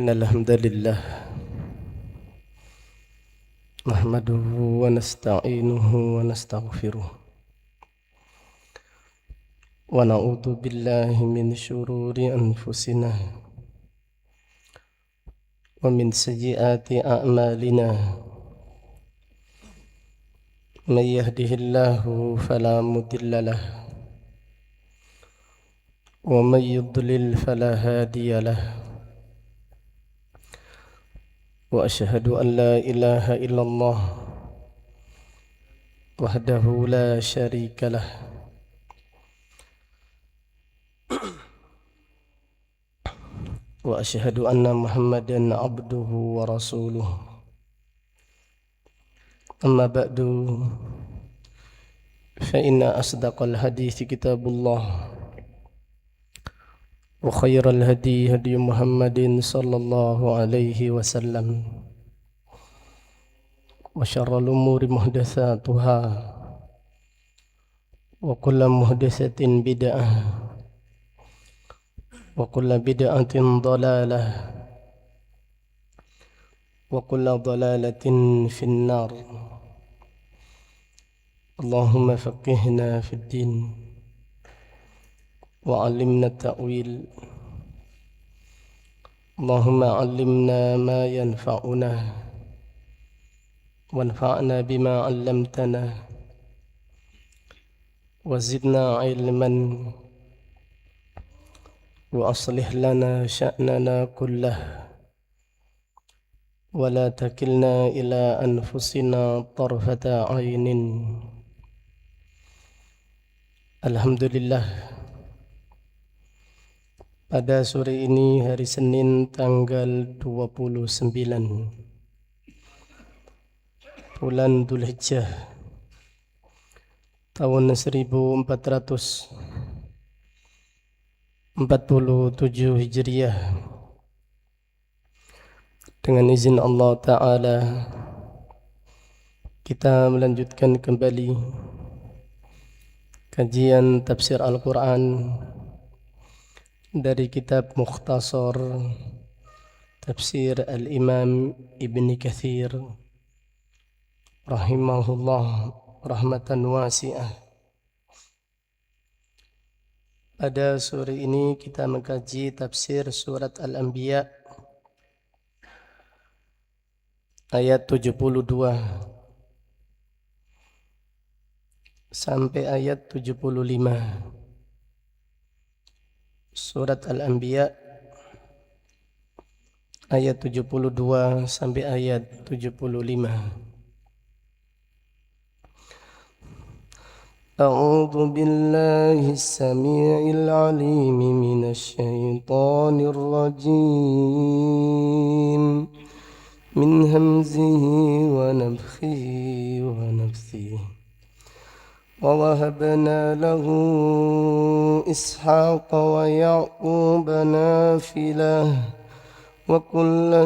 إن الحمد لله نحمده ونستعينه ونستغفره ونعوذ بالله من شرور أنفسنا ومن سيئات أعمالنا من يهده الله فلا مضل له ومن يضلل فلا هادي له وأشهد أن لا إله إلا الله وحده لا شريك له وأشهد أن محمدا عبده ورسوله أما بعد فإن أصدق الحديث كتاب الله وخير الهدي هدي محمد صلى الله عليه وسلم وشر الأمور محدثاتها وكل محدثة بدعة وكل بدعة ضلالة وكل ضلالة في النار. اللهم فقهنا في الدين وعلمنا التأويل. اللهم علمنا ما ينفعنا وانفعنا بما علمتنا وزدنا علما وأصلح لنا شأننا كله ولا تكلنا إلى أنفسنا طرفة عين. Alhamdulillah, pada sore ini hari Senin tanggal 29 bulan Dzulhijjah tahun 1447 Hijriah, dengan izin Allah Ta'ala kita melanjutkan kembali kajian tafsir Al-Quran dari kitab Mukhtasar Tafsir Al-Imam Ibn Kathir rahimahullah rahmatan wasi'ah. Pada sore ini kita mengkaji tafsir surat Al-Anbiya ayat 72 sampai ayat 75. Surat Al-Anbiya ayat 72 sampai ayat 75. A'udzu billahi as-sami'il 'alim minasy syaithanir rajim. Min hamzihi wa nafthihi wa nafthihi. ووهبنا له إسحاق ويعقوب نافلة وكلا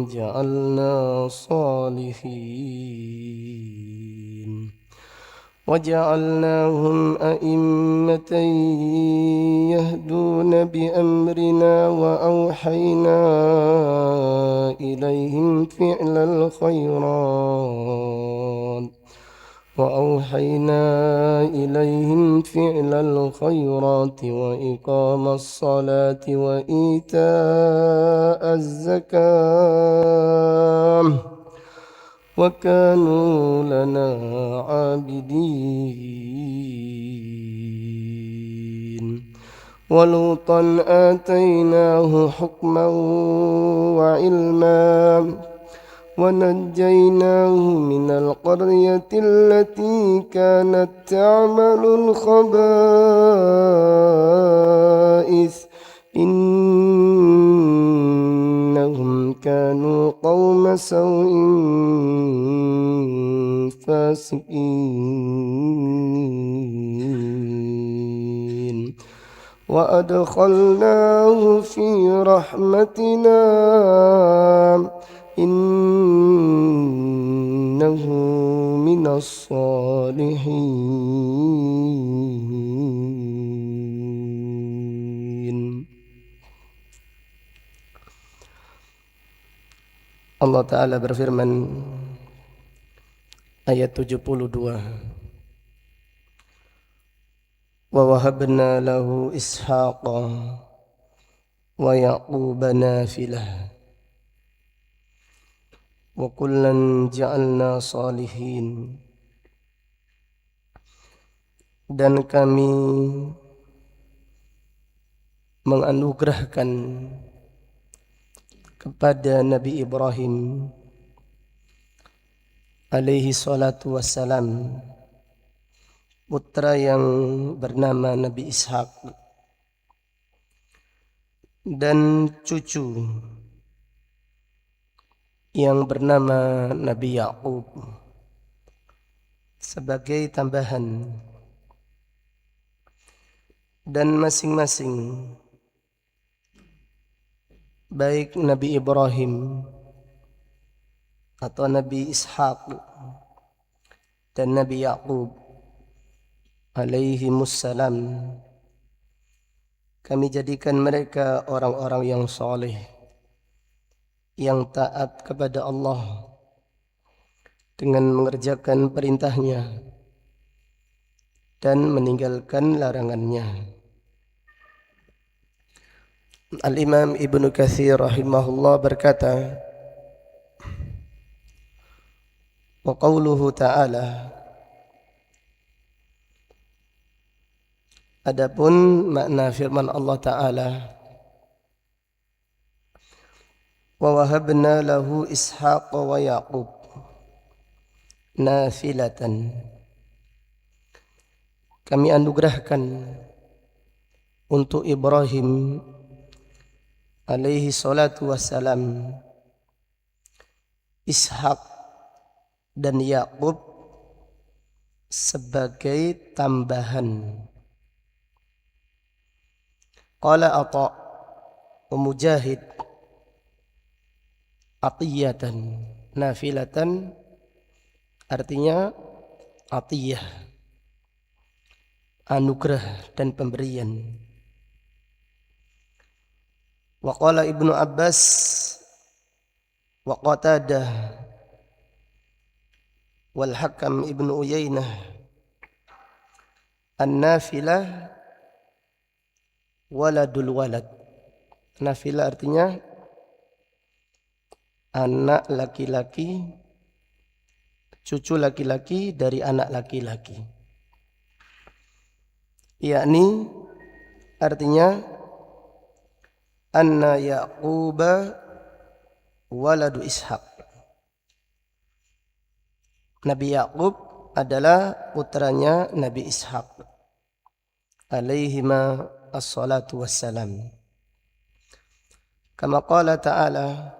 جعلنا صالحين وجعلناهم أئمة يهدون بأمرنا وأوحينا إليهم فعل الخيرات وإقام الصلاة وإيتاء الزكاة وكانوا لنا عابدين. ولوطا آتيناه حكما وعلما ونجيناه من القرية التي كانت تعمل الخبائث إنهم كانوا قوم سوء فاسقين. وأدخلناه في رحمتنا إنه من الصالحين. Allah Ta'ala berfirman ayat 72, wa wahabna lahu ishaqa wa yaquba nafilah wa kullan ja'alna salihin. Dan kami menganugerahkan kepada Nabi Ibrahim alaihi salatu wassalam putra yang bernama Nabi Ishak dan cucu yang bernama Nabi Yaqub sebagai tambahan. Dan masing-masing baik Nabi Ibrahim atau Nabi Ishak dan Nabi Yaqub alaihimussalam, kami jadikan mereka orang-orang yang soleh, yang taat kepada Allah dengan mengerjakan perintahnya dan meninggalkan larangannya. Al-Imam Ibnu Katsir rahimahullah berkata, wa qauluhu ta'ala, adapun makna firman Allah Ta'ala, wa wahabna lahu Ishaq wa Yaqub nafilatan, kami anugerahkan untuk Ibrahim alaihi salatu wassalam Ishak dan Yaqub sebagai tambahan. Qala Atha wa Mujahid atiyatan nafilatan, artinya atiyah, anugerah dan pemberian. Wa qala Ibnu Abbas wa Qatadah wal Hakam Ibnu Uyainah, an-nafilah waladul walad. Nafilah artinya anak laki-laki, cucu laki-laki dari anak laki-laki. Yakni artinya anna Yaquba waladu Ishaq. Nabi Yaqub adalah putranya Nabi Ishaq alaihima assalatu wassalam. Kama qala ta'ala,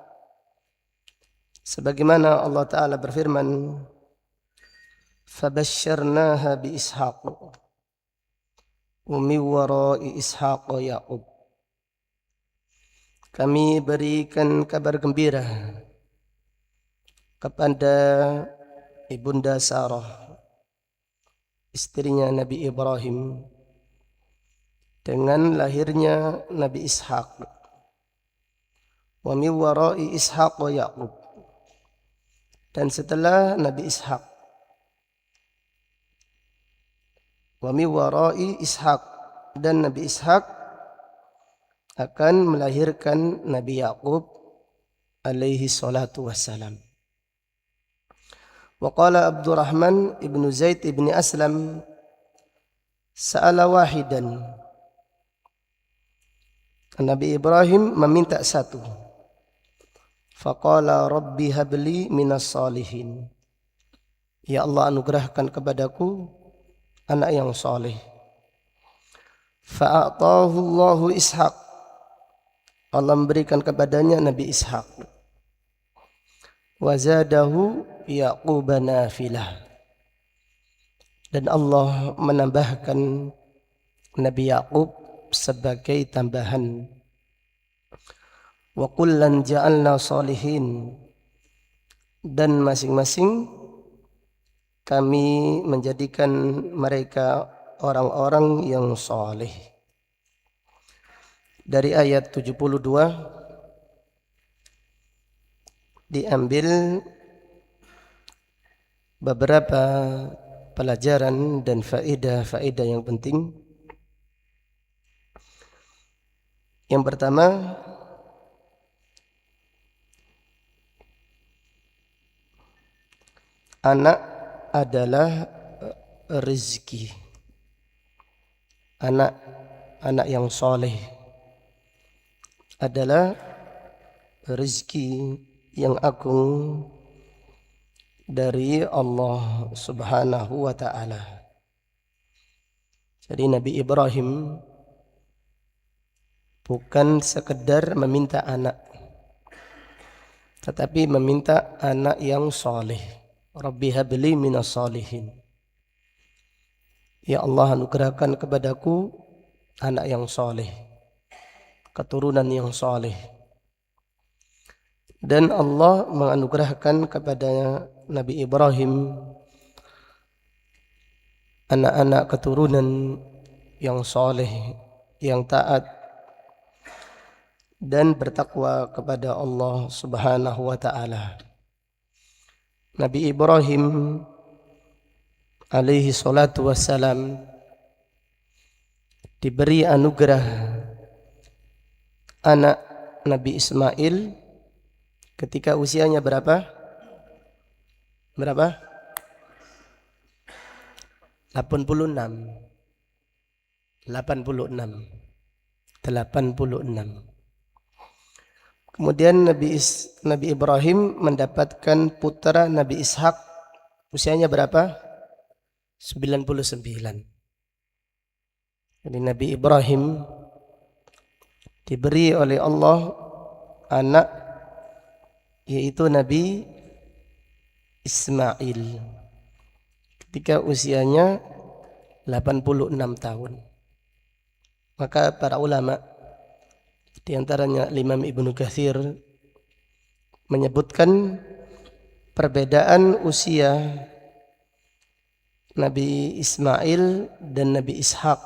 sebagaimana Allah Ta'ala berfirman, fabasyarnaha bi Ishaq wa min wara'i Ishaq Yaqub, kami berikan kabar gembira kepada Ibunda Sarah, istrinya Nabi Ibrahim, dengan lahirnya Nabi Ishaq. Wa min wara'i Ishaq wa Yaqub, dan setelah Nabi Ishaq, wa min wara'i Ishaq, dan Nabi Ishaq akan melahirkan Nabi Yaqub alaihi salatu wassalam. Wa qala Abdurrahman ibnu Zaid ibni Aslam, sa'ala wahidan, Nabi Ibrahim meminta satu, faqala rabbi habli minas salihin, ya Allah anugerahkan kepadaku anak yang saleh. Fa'atahu Allahu Ishaq, Allah memberikan kepadanya Nabi Ishaq. Wa zadahu Yaqub nafilah, dan Allah menambahkan Nabi Yaqub sebagai tambahan. Wa kullan ja'alna salihin, dan masing-masing kami menjadikan mereka orang-orang yang saleh. Dari ayat 72, diambil beberapa pelajaran dan faedah yang penting. Yang pertama, anak adalah rezeki. Anak yang soleh adalah rezeki yang agung dari Allah Subhanahu wa ta'ala. Jadi Nabi Ibrahim bukan sekedar meminta anak, tetapi meminta anak yang soleh. Rabbi habli minas solihin. Ya Allah, anugerahkan kepadaku anak yang soleh, keturunan yang soleh. Dan Allah menganugerahkan kepada Nabi Ibrahim anak-anak keturunan yang soleh, yang taat dan bertakwa kepada Allah Subhanahu wa ta'ala. Nabi Ibrahim alaihi salatu wassalam diberi anugerah anak Nabi Ismail ketika usianya berapa? 86. Kemudian Nabi Ibrahim mendapatkan putra Nabi Ishak usianya berapa? 99. Jadi Nabi Ibrahim diberi oleh Allah anak, yaitu Nabi Ismail ketika usianya 86 tahun. Maka para ulama, di antaranya Imam Ibnu Katsir, menyebutkan perbedaan usia Nabi Ismail dan Nabi Ishak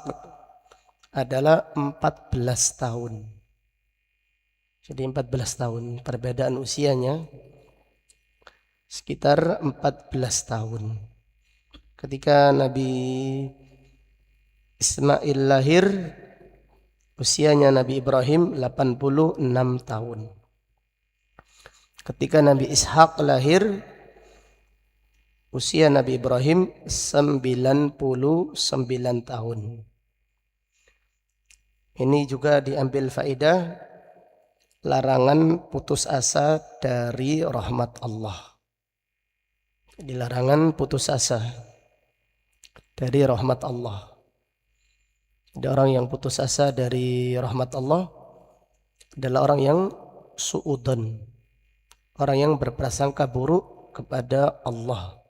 adalah 14 tahun. Jadi 14 tahun perbedaan usianya, sekitar 14 tahun. Ketika Nabi Ismail lahir, usianya Nabi Ibrahim 86 tahun. Ketika Nabi Ishak lahir, usia Nabi Ibrahim 99 tahun. Ini juga diambil faedah larangan putus asa dari rahmat Allah. Dilarangan putus asa dari rahmat Allah. Ada orang yang putus asa dari rahmat Allah adalah orang yang su'udan, orang yang berprasangka buruk kepada Allah.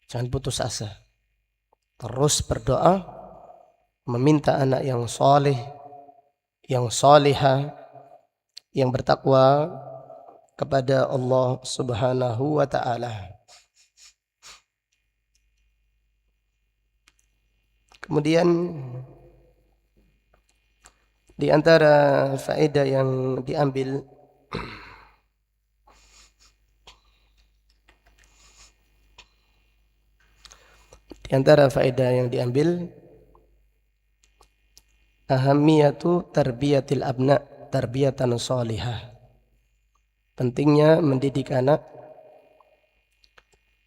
Jangan putus asa, terus berdoa, meminta anak yang soleh, yang solihah, yang bertakwa kepada Allah Subhanahu wa ta'ala. Kemudian di antara faedah yang diambil ahamiyatu tarbiyatil abna tarbiyatan sholihah. Pentingnya mendidik anak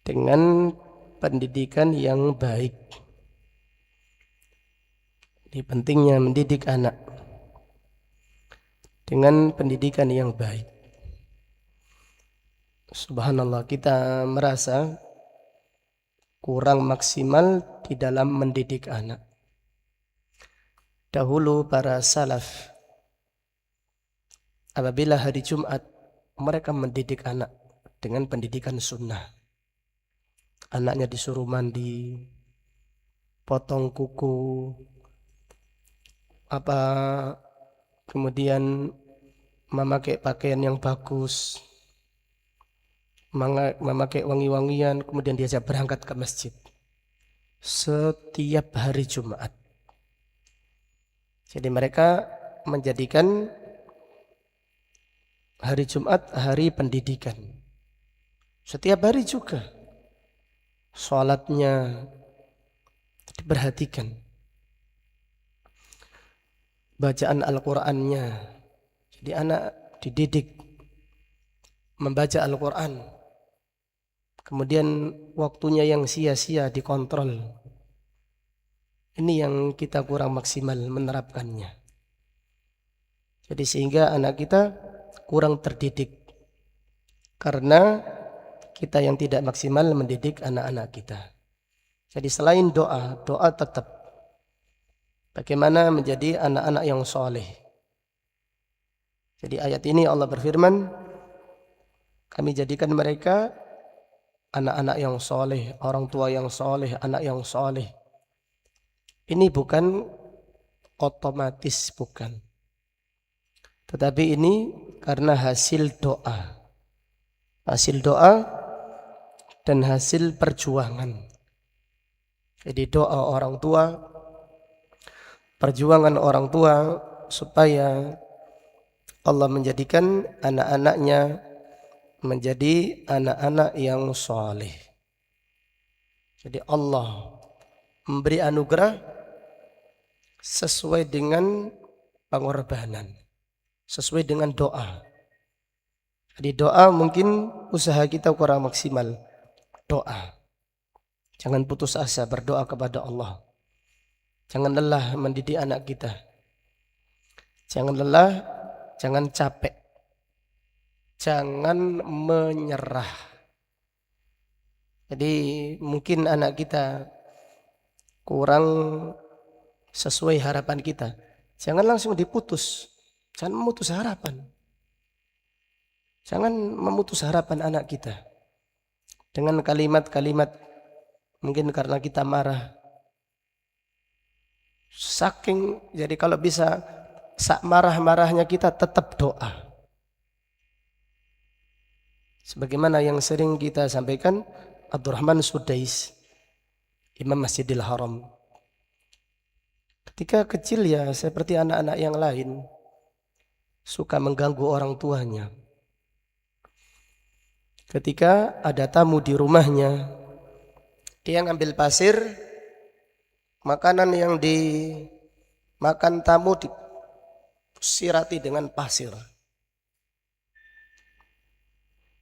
dengan pendidikan yang baik. Ini pentingnya mendidik anak dengan pendidikan yang baik. Subhanallah, kita merasa kurang maksimal di dalam mendidik anak. Dahulu para salaf, apabila hari Jumat, mereka mendidik anak dengan pendidikan sunnah. Anaknya disuruh mandi, potong kuku, kemudian memakai pakaian yang bagus, memakai wangi-wangian, kemudian diajak berangkat ke masjid setiap hari Jumat. Jadi mereka menjadikan hari Jumat hari pendidikan. Setiap hari juga sholatnya diperhatikan, bacaan Al-Qur'annya. Jadi anak dididik membaca Al-Qur'an. Kemudian waktunya yang sia-sia dikontrol. Ini yang kita kurang maksimal menerapkannya. Jadi sehingga anak kita kurang terdidik. Karena kita yang tidak maksimal mendidik anak-anak kita. Jadi selain doa, doa tetap. Bagaimana menjadi anak-anak yang soleh. Jadi ayat ini Allah berfirman, kami jadikan mereka anak-anak yang soleh, orang tua yang soleh, anak yang soleh. Ini bukan otomatis, bukan. Tetapi ini karena hasil doa. Hasil doa dan hasil perjuangan. Jadi doa orang tua, perjuangan orang tua supaya Allah menjadikan anak-anaknya menjadi anak-anak yang soleh. Jadi Allah memberi anugerah sesuai dengan pengorbanan, sesuai dengan doa. Jadi doa mungkin usaha kita kurang maksimal. Doa. Jangan putus asa berdoa kepada Allah. Jangan lelah mendidik anak kita. Jangan lelah, jangan capek. Jangan menyerah. Jadi mungkin anak kita kurang sesuai harapan kita. Jangan langsung diputus. Jangan memutus harapan. Jangan memutus harapan anak kita dengan kalimat-kalimat mungkin karena kita marah. Jadi kalau bisa sak marah-marahnya kita tetap doa. Sebagaimana yang sering kita sampaikan Abdurrahman Sudais, Imam Masjidil Haram. Ketika kecil ya seperti anak-anak yang lain, suka mengganggu orang tuanya. Ketika ada tamu di rumahnya, dia ngambil pasir, makanan yang dimakan tamu disirati dengan pasir.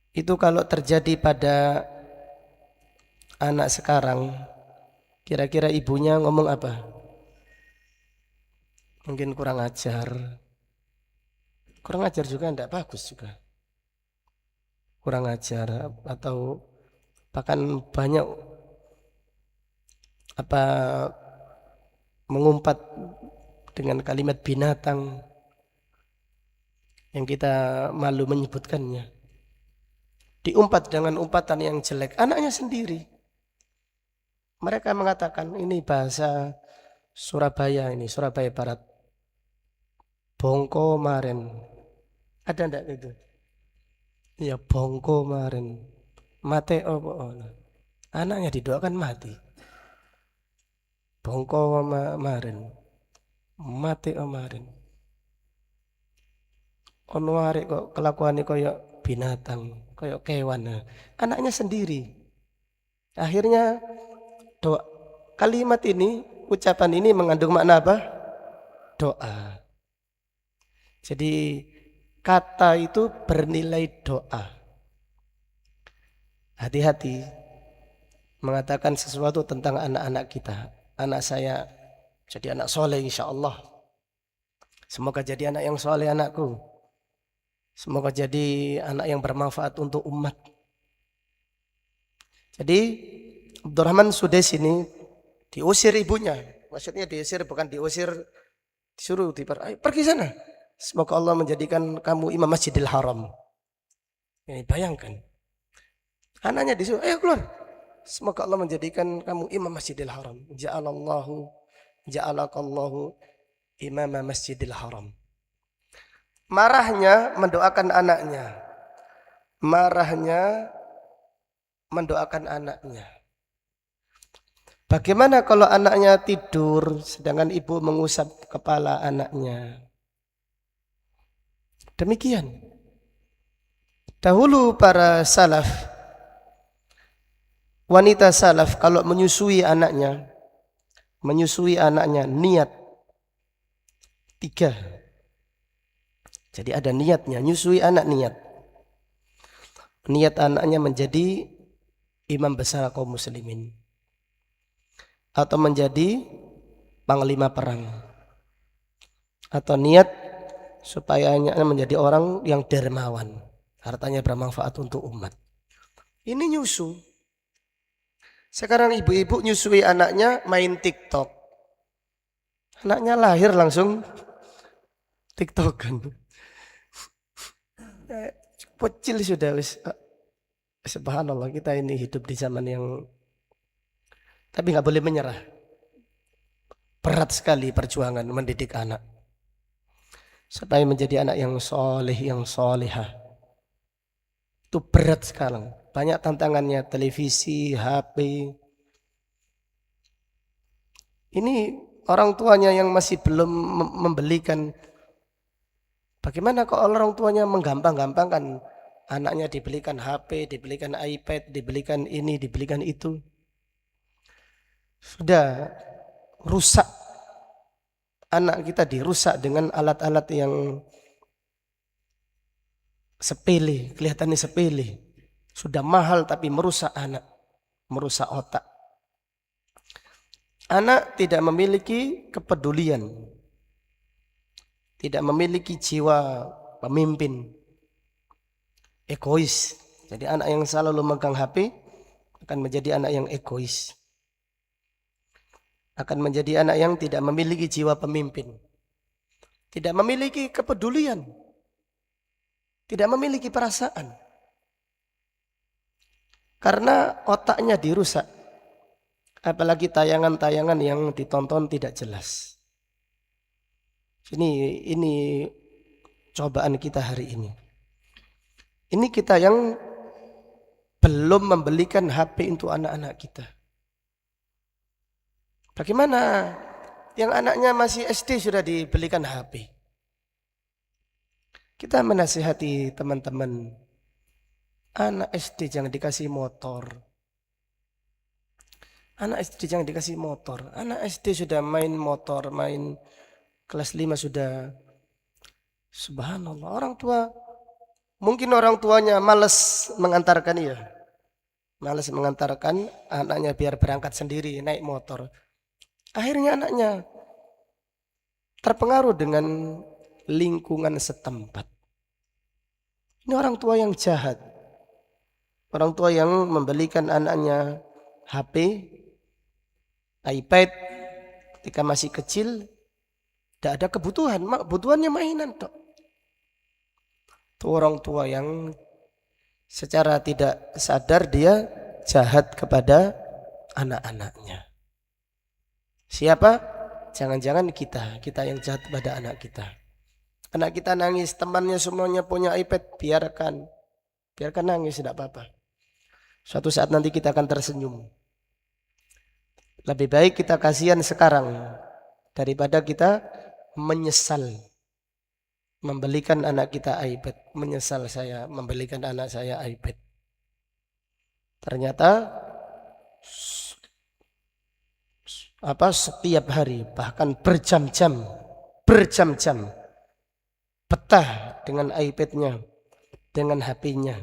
Itu kalau terjadi pada anak sekarang, kira-kira ibunya ngomong apa? Mungkin kurang ajar. Kurang ajar juga tidak bagus juga. Kurang ajar atau bahkan banyak mengumpat dengan kalimat binatang yang kita malu menyebutkannya. Diumpat dengan umpatan yang jelek anaknya sendiri. Mereka mengatakan ini bahasa Surabaya, ini Surabaya Barat. Bongko maren. Ada enggak itu? Ya bongko maren. Mate opo. Anaknya didoakan mati. Bongko maren. Mate maren. Ono arek kok kelakuane koyo binatang, koyo kewan. Anaknya sendiri. Akhirnya doa. Kalimat ini, ucapan ini mengandung makna apa? Doa. Jadi kata itu bernilai doa. Hati-hati mengatakan sesuatu tentang anak-anak kita. Anak saya jadi anak soleh insya Allah. Semoga jadi anak yang soleh anakku. Semoga jadi anak yang bermanfaat untuk umat. Jadi Abdurrahman Sudais ini diusir ibunya. Maksudnya diusir bukan diusir, disuruh pergi sana. Semoga Allah menjadikan kamu imam Masjidil Haram. Ini bayangkan. Anaknya disuruh, ayo keluar. Semoga Allah menjadikan kamu imam Masjidil Haram. Ja'alakallahu imam Masjidil Haram. Marahnya mendoakan anaknya. Marahnya mendoakan anaknya. Bagaimana kalau anaknya tidur sedangkan ibu mengusap kepala anaknya? Demikian. Dahulu para salaf wanita salaf kalau menyusui anaknya niat 3. Jadi ada niatnya, nyusui anak niat anaknya menjadi imam besar kaum muslimin atau menjadi panglima perang, atau niat supaya anaknya menjadi orang yang dermawan, hartanya bermanfaat untuk umat. Ini nyusu. Sekarang ibu-ibu nyusui anaknya main TikTok. Anaknya lahir langsung TikTokan. Kecil sudah wis. Subhanallah, kita ini hidup di zaman yang, tapi nggak boleh menyerah. Berat sekali perjuangan mendidik anak supaya menjadi anak yang soleh, yang solehah. Itu berat sekarang. Banyak tantangannya, televisi, HP. Ini orang tuanya yang masih belum membelikan. Bagaimana kalau orang tuanya menggampang-gampangkan anaknya dibelikan HP, dibelikan iPad, dibelikan ini, dibelikan itu. Sudah rusak. Anak kita dirusak dengan alat-alat yang sepele, kelihatannya sepele. Sudah mahal tapi merusak anak, merusak otak. Anak tidak memiliki kepedulian, tidak memiliki jiwa pemimpin, egois. Jadi anak yang selalu memegang HP akan menjadi anak yang egois, akan menjadi anak yang tidak memiliki jiwa pemimpin, tidak memiliki kepedulian, tidak memiliki perasaan, karena otaknya dirusak. Apalagi tayangan-tayangan yang ditonton tidak jelas. Ini cobaan kita hari ini. Ini kita yang belum membelikan HP untuk anak-anak kita. Bagaimana yang anaknya masih SD sudah dibelikan HP? Kita menasihati teman-teman, anak SD jangan dikasih motor. Anak SD jangan dikasih motor. Anak SD sudah main motor, main kelas 5 sudah. Subhanallah, orang tua, mungkin orang tuanya malas mengantarkan dia. Malas mengantarkan anaknya biar berangkat sendiri naik motor. Akhirnya anaknya terpengaruh dengan lingkungan setempat. Ini orang tua yang jahat. Orang tua yang membelikan anaknya HP, iPad ketika masih kecil, tidak ada kebutuhan, kebutuhannya mainan tok. Itu orang tua yang secara tidak sadar dia jahat kepada anak-anaknya. Siapa? Jangan-jangan kita yang jahat kepada anak kita. Anak kita nangis, temannya semuanya punya iPad, biarkan nangis, tidak apa-apa. Suatu saat nanti kita akan tersenyum. Lebih baik kita kasihan sekarang daripada kita menyesal membelikan anak kita iPad. Menyesal saya membelikan anak saya iPad. Ternyata setiap hari bahkan berjam-jam betah dengan iPad-nya, dengan HP-nya.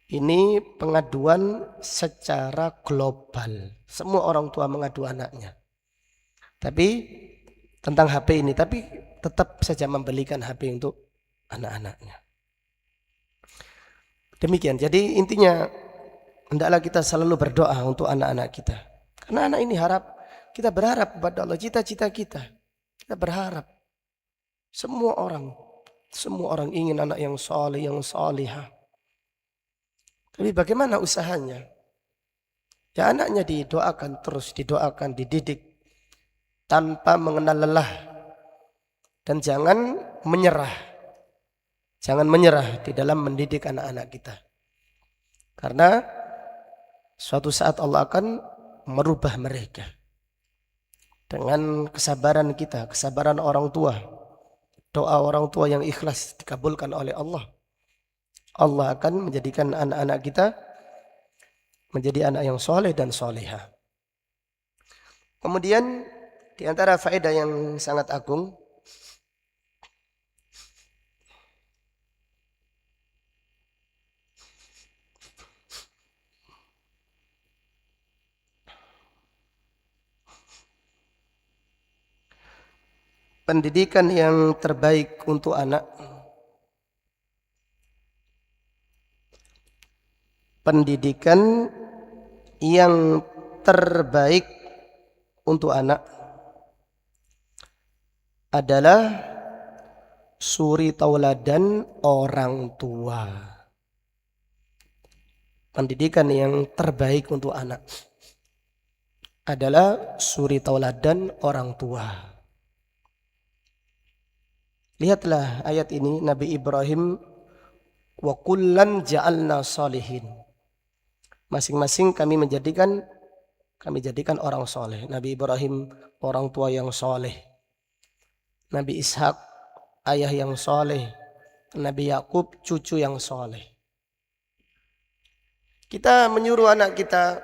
Ini pengaduan secara global. Semua orang tua mengadu anaknya. Tapi tentang HP ini, tapi tetap saja membelikan HP untuk anak-anaknya. Demikian. Jadi intinya hendaklah kita selalu berdoa untuk anak-anak kita. Karena anak ini kita berharap kepada Allah, cita-cita kita. Kita berharap semua orang ingin anak yang saleh, yang salihah. Tapi bagaimana usahanya? Ya anaknya didoakan terus, didoakan, dididik tanpa mengenal lelah. Dan jangan menyerah. Jangan menyerah di dalam mendidik anak-anak kita. Karena suatu saat Allah akan merubah mereka. Dengan kesabaran kita, kesabaran orang tua. Doa orang tua yang ikhlas dikabulkan oleh Allah. Allah akan menjadikan anak-anak kita menjadi anak yang soleh dan solehah. Kemudian di antara faedah yang sangat agung, pendidikan yang terbaik untuk anak, pendidikan yang terbaik untuk anak adalah suri tauladan orang tua. Pendidikan yang terbaik untuk anak adalah suri tauladan orang tua. Lihatlah ayat ini, Nabi Ibrahim, wa kullan ja'alna salihin. Masing-masing kami jadikan orang soleh. Nabi Ibrahim orang tua yang soleh, Nabi Ishak ayah yang soleh, Nabi Yakub cucu yang soleh. Kita menyuruh anak kita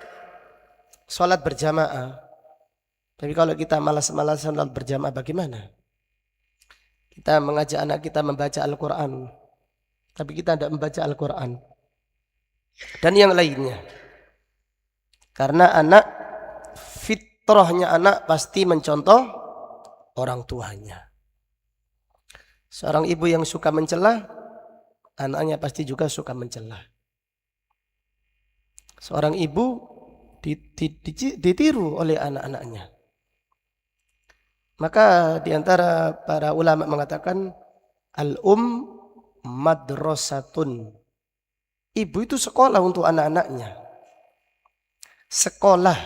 sholat berjamaah, tapi kalau kita malas-malasan sholat berjamaah bagaimana? Kita mengajak anak kita membaca Al-Quran, tapi kita tidak membaca Al-Quran, dan yang lainnya. Karena anak, fitrahnya anak pasti mencontoh orang tuanya. Seorang ibu yang suka mencela, anaknya pasti juga suka mencela. Seorang ibu ditiru oleh anak-anaknya. Maka diantara para ulama mengatakan madrasatun. Ibu itu sekolah untuk anak-anaknya. Sekolah.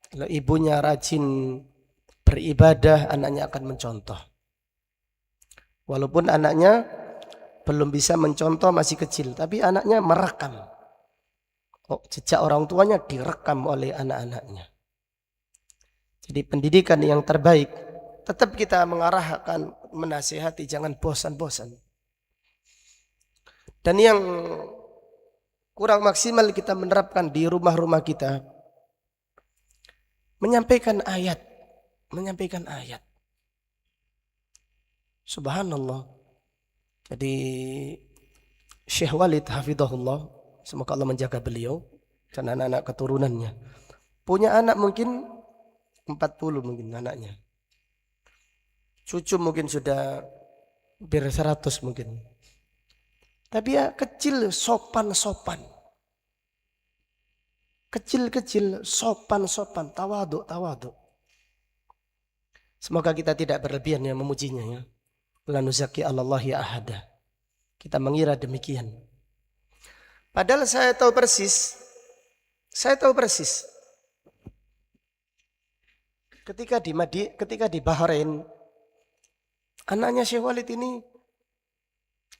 Kalau ibunya rajin beribadah, anaknya akan mencontoh. Walaupun anaknya belum bisa mencontoh, masih kecil, tapi anaknya merekam. Jejak orang tuanya direkam oleh anak-anaknya. Jadi pendidikan yang terbaik, tetap kita mengarahkan, menasihati, jangan bosan-bosan. Dan yang kurang maksimal kita menerapkan di rumah-rumah kita, menyampaikan ayat. Subhanallah. Jadi Syekh Walid hafidhahullah, semoga Allah menjaga beliau dan anak-anak keturunannya, punya anak mungkin 40 mungkin anaknya. Cucu mungkin sudah hampir 100 mungkin. Tapi ya kecil, sopan-sopan. Kecil-kecil, sopan-sopan, tawaduk. Semoga kita tidak berlebihan yang memujinya ya. La nuzaki Allahi ahada. Kita mengira demikian. Padahal saya tahu persis. Ketika di Bahrain, anaknya Syekh Walid ini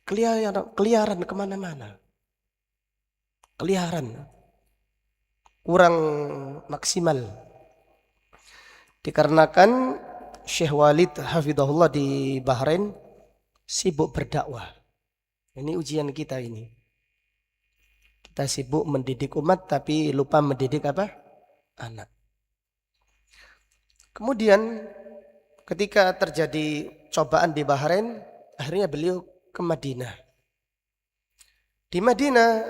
keliaran kemana-mana. Kurang maksimal. Dikarenakan Syekh Walid hafidhahullah di Bahrain sibuk berdakwah. Ini ujian kita ini. Kita sibuk mendidik umat tapi lupa mendidik apa? Anak. Kemudian ketika terjadi cobaan di Bahrain, akhirnya beliau ke Madinah. Di Madinah,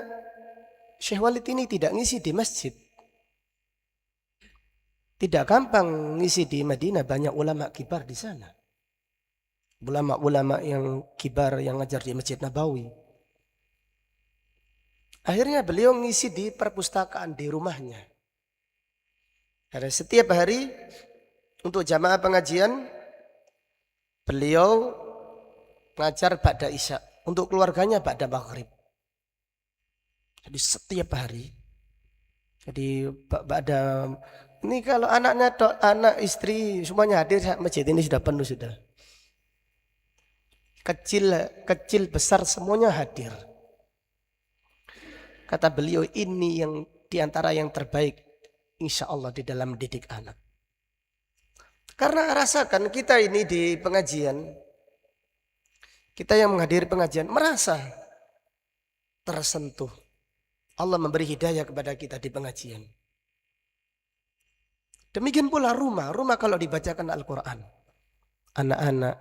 Syekh Walid ini tidak ngisi di masjid. Tidak gampang ngisi di Madinah, banyak ulama kibar di sana. Ulama-ulama yang kibar yang ngajar di Masjid Nabawi. Akhirnya beliau ngisi di perpustakaan di rumahnya. Karena setiap hari untuk jamaah pengajian, beliau ngajar ba'da isya, untuk keluarganya ba'da maghrib. Jadi setiap hari. Jadi ba'da, ini kalau anaknya, anak istri semuanya hadir, masjid ini sudah penuh sudah. Kecil besar semuanya hadir. Kata beliau, ini yang diantara yang terbaik insya Allah di dalam mendidik anak. Karena rasakan kita ini di pengajian, kita yang menghadiri pengajian merasa tersentuh, Allah memberi hidayah kepada kita di pengajian. Demikian pula rumah kalau dibacakan Al-Quran. Anak-anak,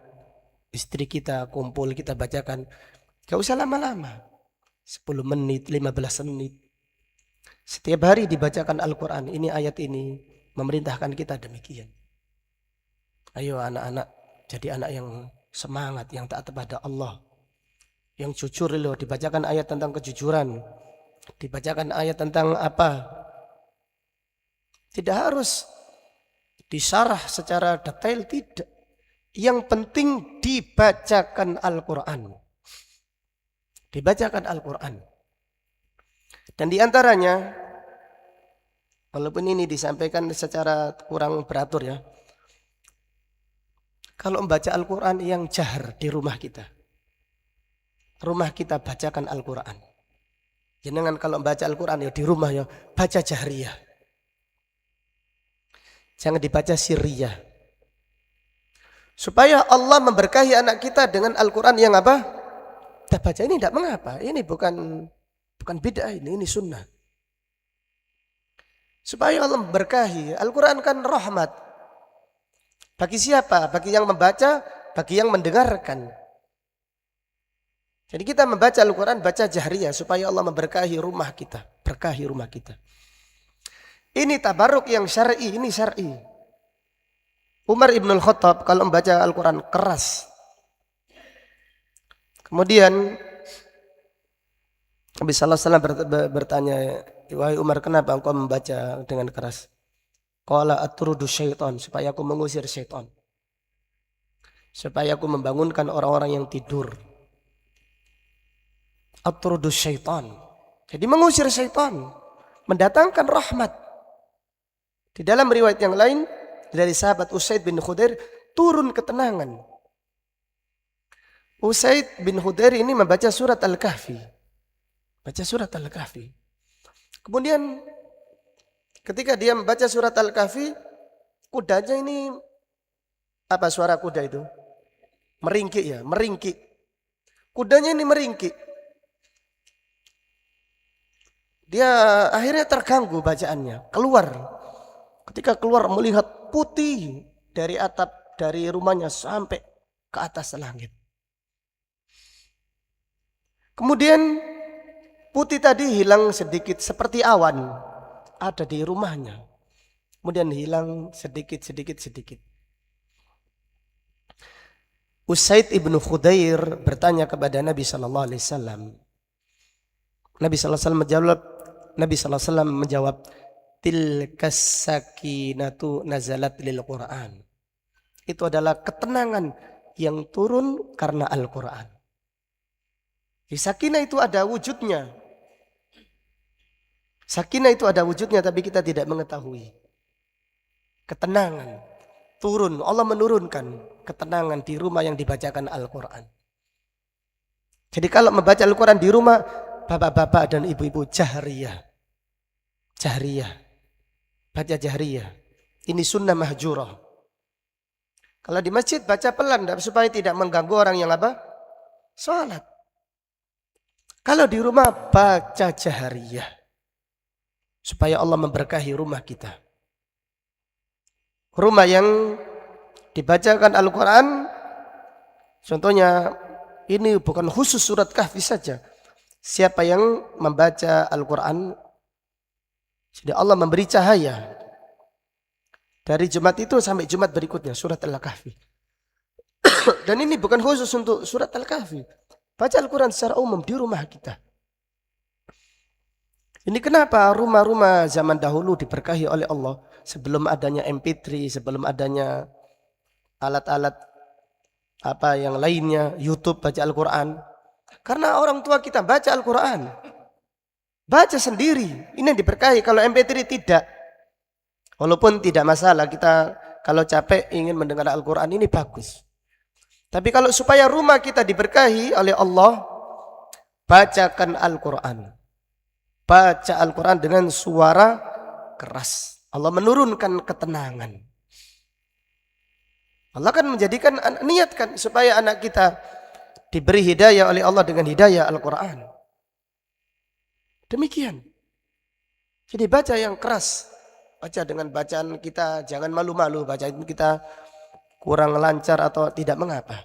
istri kita kumpul, kita bacakan. Gak usah lama-lama. 10 menit, 15 menit. Setiap hari dibacakan Al-Quran. Ini ayat ini memerintahkan kita demikian. Ayo anak-anak, jadi anak yang semangat, yang taat kepada Allah. Yang jujur loh, dibacakan ayat tentang kejujuran. Dibacakan ayat tentang apa? Tidak harus disarah secara detail, tidak. Yang penting dibacakan Al-Quran. Dibacakan Al-Quran. Dan diantaranya, walaupun ini disampaikan secara kurang beratur ya, kalau membaca Al-Quran yang jahar di rumah kita bacakan Al-Quran. Jangan kalau membaca Al-Quran ya di rumah ya, baca jahriyah. Jangan dibaca sirriyah. Supaya Allah memberkahi anak kita dengan Al-Quran yang apa? Kita baca ini tidak mengapa. Ini bukan bid'ah, ini sunnah. Supaya Allah memberkahi. Al-Quran kan rahmat. Bagi siapa? Bagi yang membaca, bagi yang mendengarkan. Jadi kita membaca Al-Quran, baca jahriyah supaya Allah memberkahi rumah kita. Berkahi rumah kita. Ini tabaruk yang syar'i, ini syar'i. Umar ibn al-Khattab kalau membaca Al-Quran keras. Kemudian Nabi sallallahu alaihi wasallam bertanya, wahai Umar, kenapa engkau membaca dengan keras? Qala atrudu syaitan, supaya aku mengusir syaitan. Supaya aku membangunkan orang-orang yang tidur. Atrudu syaitan. Jadi mengusir syaitan, mendatangkan rahmat. Di dalam riwayat yang lain dari sahabat Usaid bin Khudair, turun ketenangan. Usaid bin Khudair ini membaca surat Al-Kahfi. Baca surat Al-Kahfi. Kemudian ketika dia membaca surat Al-Kahfi, kudanya ini apa suara kuda itu? Meringkik ya, meringkik. Kudanya ini meringkik. Dia akhirnya terganggu bacaannya, keluar. Ketika keluar melihat putih dari atap dari rumahnya sampai ke atas langit. Kemudian putih tadi hilang sedikit seperti awan ada di rumahnya. Kemudian hilang sedikit. Usaid ibnu Khudair bertanya kepada Nabi sallallahu alaihi wasallam. Nabi sallallahu alaihi wasallam menjawab, tilkas sakinatu nazalat lil Quran. Itu adalah ketenangan yang turun karena Al-Quran. Di sakinah itu ada wujudnya. Sakinah itu ada wujudnya tapi kita tidak mengetahui. Ketenangan turun, Allah menurunkan ketenangan di rumah yang dibacakan Al-Quran. Jadi kalau membaca Al-Quran di rumah, bapak-bapak dan ibu-ibu jahriyah. Baca jahriyah. Ini sunnah mahjurah. Kalau di masjid baca pelan supaya tidak mengganggu orang yang apa? Salat. Kalau di rumah baca jahriyah. Supaya Allah memberkahi rumah kita. Rumah yang dibacakan Al-Quran, contohnya ini bukan khusus surat Kahfi saja. Siapa yang membaca Al-Quran, jadi Allah memberi cahaya. Dari Jumat itu sampai Jumat berikutnya, surat Al-Kahfi. Dan ini bukan khusus untuk surat Al-Kahfi. Baca Al-Quran secara umum di rumah kita. Ini kenapa rumah-rumah zaman dahulu diberkahi oleh Allah. Sebelum adanya MP3, sebelum adanya alat-alat apa yang lainnya, YouTube baca Al-Quran. Karena orang tua kita baca Al-Quran. Baca sendiri. Ini yang diberkahi. Kalau MP3 tidak. Walaupun tidak masalah. Kita kalau capek ingin mendengar Al-Quran ini bagus. Tapi kalau supaya rumah kita diberkahi oleh Allah, bacakan Al-Quran. Baca Al-Quran dengan suara keras. Allah menurunkan ketenangan. Allah akan menjadikan, niatkan supaya anak kita diberi hidayah oleh Allah dengan hidayah Al-Quran. Demikian. Jadi baca yang keras. Baca dengan bacaan kita, jangan malu-malu. Bacaan kita kurang lancar atau tidak mengapa.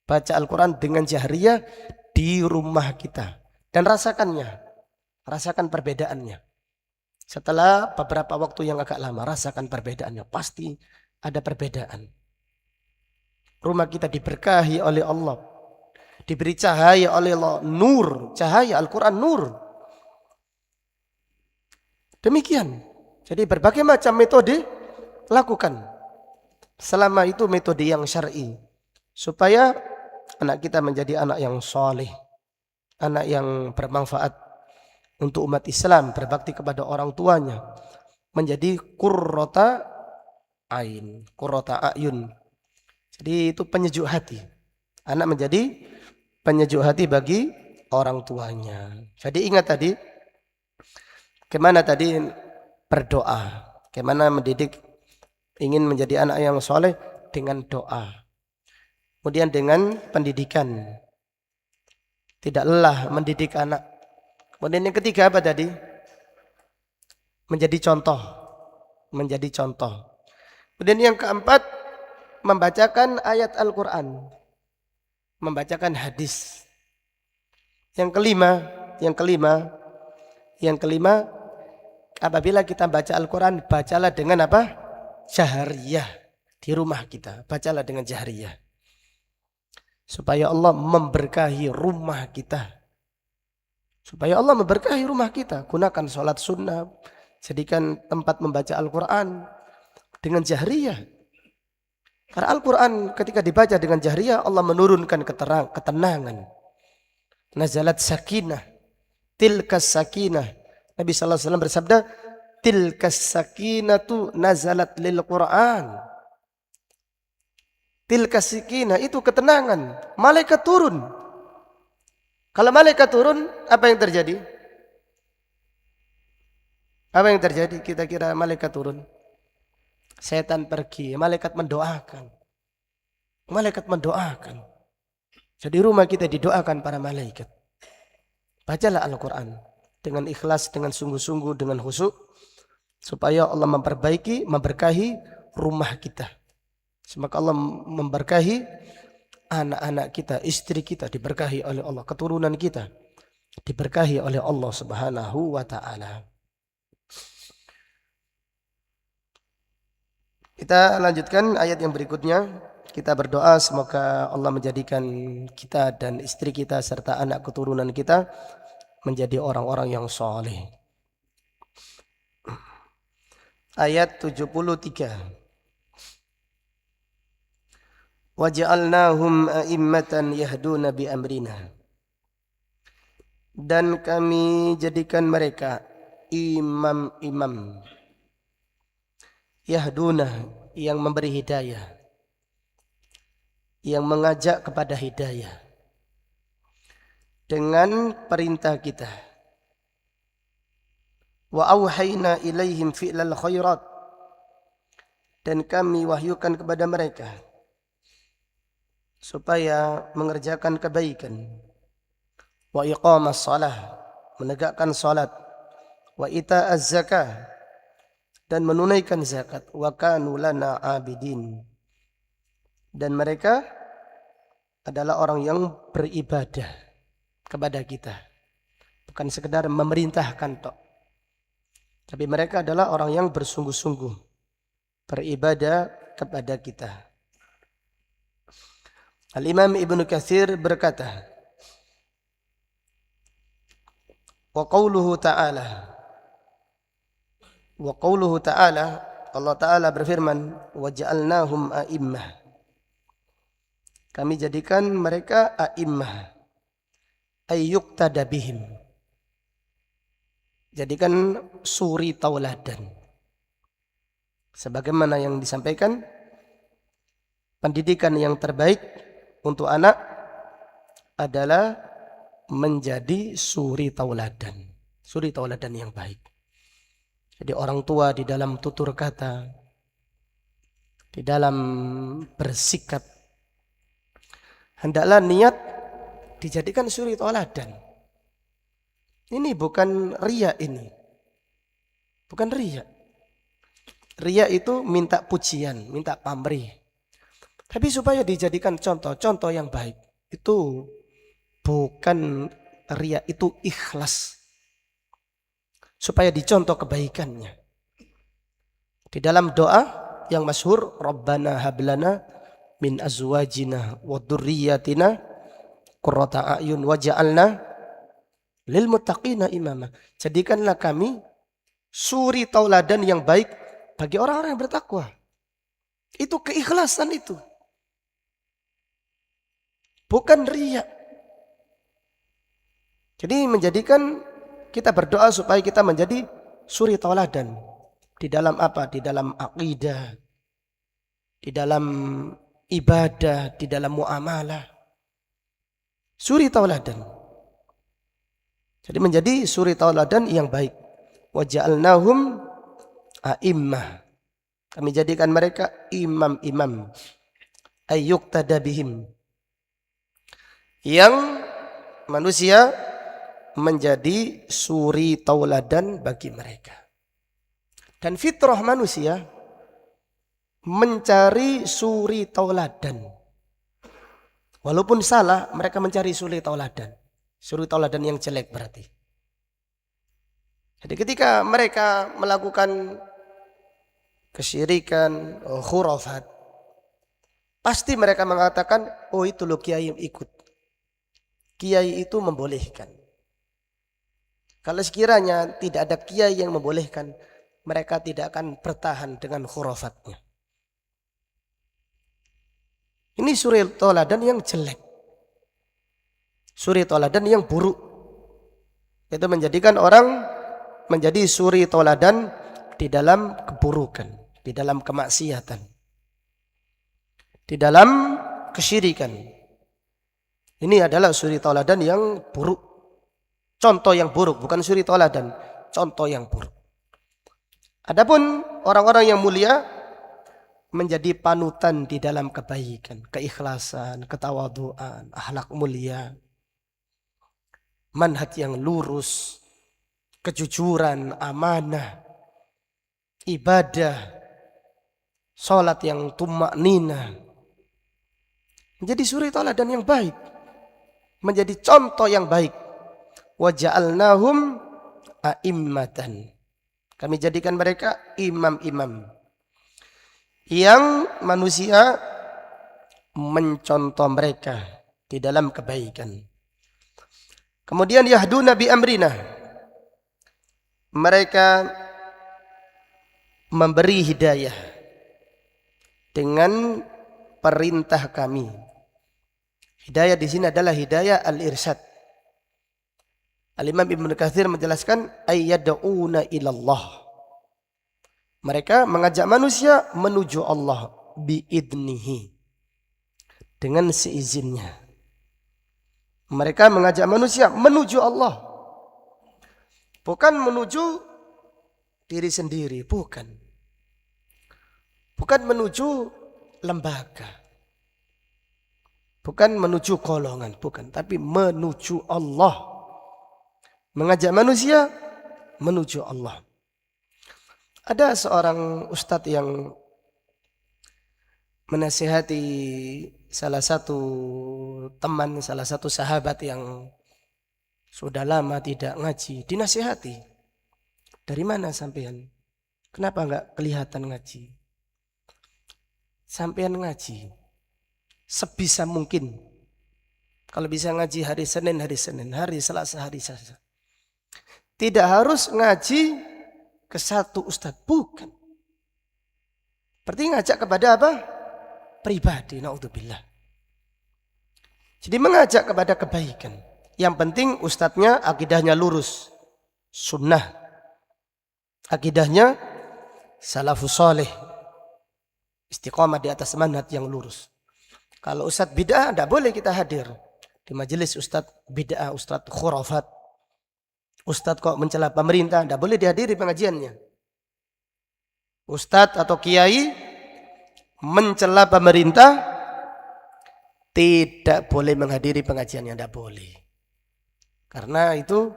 Baca Al-Quran dengan jahriyah di rumah kita. Dan rasakannya. Rasakan perbedaannya. Setelah beberapa waktu yang agak lama, rasakan perbedaannya. Pasti ada perbedaan. Rumah kita diberkahi oleh Allah. Diberi cahaya oleh Allah. Nur. Cahaya Al-Quran nur. Demikian. Jadi berbagai macam metode lakukan. Selama itu metode yang syar'i. Supaya anak kita menjadi anak yang soleh. Anak yang bermanfaat untuk umat Islam. Berbakti kepada orang tuanya. Menjadi qurrata ain. Qurrata ayun. Jadi itu penyejuk hati. Anak menjadi penyejuk hati bagi orang tuanya. Jadi ingat tadi. Kemana tadi berdoa. Kemana mendidik ingin menjadi anak yang soleh dengan doa. Kemudian dengan pendidikan. Tidak lelah mendidik anak. Kemudian yang ketiga apa tadi? Menjadi contoh. Menjadi contoh. Kemudian yang keempat, membacakan ayat Al-Quran. Membacakan hadis. Yang kelima, apabila kita baca Al-Quran, bacalah dengan apa? Jahriyah. Di rumah kita, bacalah dengan jahriyah. Supaya Allah memberkahi rumah kita. Supaya Allah memberkahi rumah kita. Gunakan sholat sunnah. Jadikan tempat membaca Al-Quran dengan jahriyah. Karena Al-Quran ketika dibaca dengan jahriyah, Allah menurunkan ketenangan. Nazalat sakinah. Tilkas sakinah. Nabi SAW bersabda, tilkas sakinatu nazalat lil Quran. Tilkas sakinah itu ketenangan. Malaikat turun. Kalau malaikat turun, apa yang terjadi? Apa yang terjadi? Kita kira malaikat turun. Setan pergi, malaikat mendoakan. Malaikat mendoakan. Jadi rumah kita didoakan para malaikat. Bacalah Al-Quran dengan ikhlas, dengan sungguh-sungguh, dengan khusyuk, supaya Allah memberkahi rumah kita. Semoga Allah memberkahi anak-anak kita, istri kita diberkahi oleh Allah, keturunan kita diberkahi oleh Allah Subhanahu wa ta'ala. Kita lanjutkan ayat yang berikutnya. Kita berdoa semoga Allah menjadikan kita dan istri kita serta anak keturunan kita menjadi orang-orang yang soleh. Ayat 73. Waja'alnahum a'immatan yahduna bi amrina. Dan kami jadikan mereka imam-imam. Yahduna, yang memberi hidayah, yang mengajak kepada hidayah dengan perintah kita. Wa auhayna ilaihim fi'lal khairat, dan kami wahyukan kepada mereka supaya mengerjakan kebaikan. Wa iqamas salah, menegakkan salat. Wa ita'az zakah, dan menunaikan zakat. Wa kanu lana abidin, dan mereka adalah orang yang beribadah kepada kita. Bukan sekedar memerintahkan tok, tapi mereka adalah orang yang bersungguh-sungguh beribadah kepada kita. Al-Imam Ibnu Katsir berkata, wa qawluhu ta'ala, Allah Ta'ala berfirman, wa ja'alnahum a'immah, kami jadikan mereka a'immah, ayyuktada bihim, jadikan suri tauladan. Sebagaimana yang disampaikan, pendidikan yang terbaik untuk anak adalah menjadi suri tauladan yang baik. Jadi orang tua di dalam tutur kata, di dalam bersikap, hendaklah niat dijadikan suri tauladan. Ini bukan riya ini. Bukan riya. Riya itu minta pujian, minta pamrih. Tapi supaya dijadikan contoh yang baik. Itu bukan riya, itu ikhlas. Supaya dicontoh kebaikannya. Di dalam doa yang masyhur, Rabbana hablana min azwajina wa dzurriyyatina qurrata a'yun waj'alna lil muttaqina imama. Jadikanlah kami suri tauladan yang baik bagi orang-orang yang bertakwa. Itu keikhlasan itu. Bukan riya. Jadi menjadikan kita berdoa supaya kita menjadi suri tauladan. Di dalam apa? Di dalam akidah. Di dalam ibadah. Di dalam muamalah. Suri tauladan. Jadi menjadi suri tauladan yang baik. Waja'alnahum a'immah. Kami jadikan mereka imam-imam. Ayyuqtada bihim. Yang manusia menjadi suri tauladan bagi mereka. Dan fitrah manusia mencari suri tauladan. Walaupun salah, mereka mencari suri tauladan. Suri tauladan yang jelek berarti. Jadi ketika mereka melakukan kesyirikan, khurafat, pasti mereka mengatakan, oh itu loh kiai yang ikut. Kiai itu membolehkan. Kalau sekiranya tidak ada kiai yang membolehkan, mereka tidak akan bertahan dengan khurafatnya. Ini suri tauladan yang jelek. Suri tauladan yang buruk. Itu menjadikan orang menjadi suri tauladan di dalam keburukan, di dalam kemaksiatan, di dalam kesyirikan. Ini adalah suri tauladan yang buruk. Contoh yang buruk, bukan suri tauladan, contoh yang buruk. Adapun orang-orang yang mulia menjadi panutan di dalam kebaikan, keikhlasan, ketawaduan, akhlak mulia, manhaj yang lurus, kejujuran, amanah, ibadah, salat yang tumakninah. Menjadi suri tauladan yang baik, menjadi contoh yang baik. Waja'alnahum a'immatan. Kami jadikan mereka imam-imam yang manusia mencontoh mereka di dalam kebaikan. Kemudian yahduna bi amrina. Mereka memberi hidayah dengan perintah kami. Hidayah di sini adalah hidayah al-irsyad. Al-Imam Ibnu Katsir menjelaskan ayyad'una ilallah. Mereka mengajak manusia menuju Allah biidnihi, dengan seizinnya. Mereka mengajak manusia menuju Allah, bukan menuju diri sendiri, bukan menuju lembaga, bukan menuju golongan, bukan, tapi menuju Allah. Mengajak manusia menuju Allah. Ada seorang ustadz yang menasihati salah satu teman, salah satu sahabat yang sudah lama tidak ngaji. Dinasihati, dari mana sampean? Kenapa enggak kelihatan ngaji? Sampean ngaji sebisa mungkin. Kalau bisa ngaji hari Senin, hari Selasa, hari Selasa. Tidak harus ngaji ke satu ustadz, bukan. Berarti ngajak kepada apa? Pribadi, naudzubillah. Jadi mengajak kepada kebaikan. Yang penting ustadznya akidahnya lurus, sunnah. Akidahnya salafus saleh, istiqamah di atas manhaj yang lurus. Kalau ustadz bid'ah, tidak boleh kita hadir di majelis ustadz bid'ah, ustadz khurafat. Ustadz kok mencela pemerintah, tidak boleh dihadiri pengajiannya. Ustadz atau kiai mencela pemerintah, tidak boleh menghadiri pengajiannya, tidak boleh. Karena itu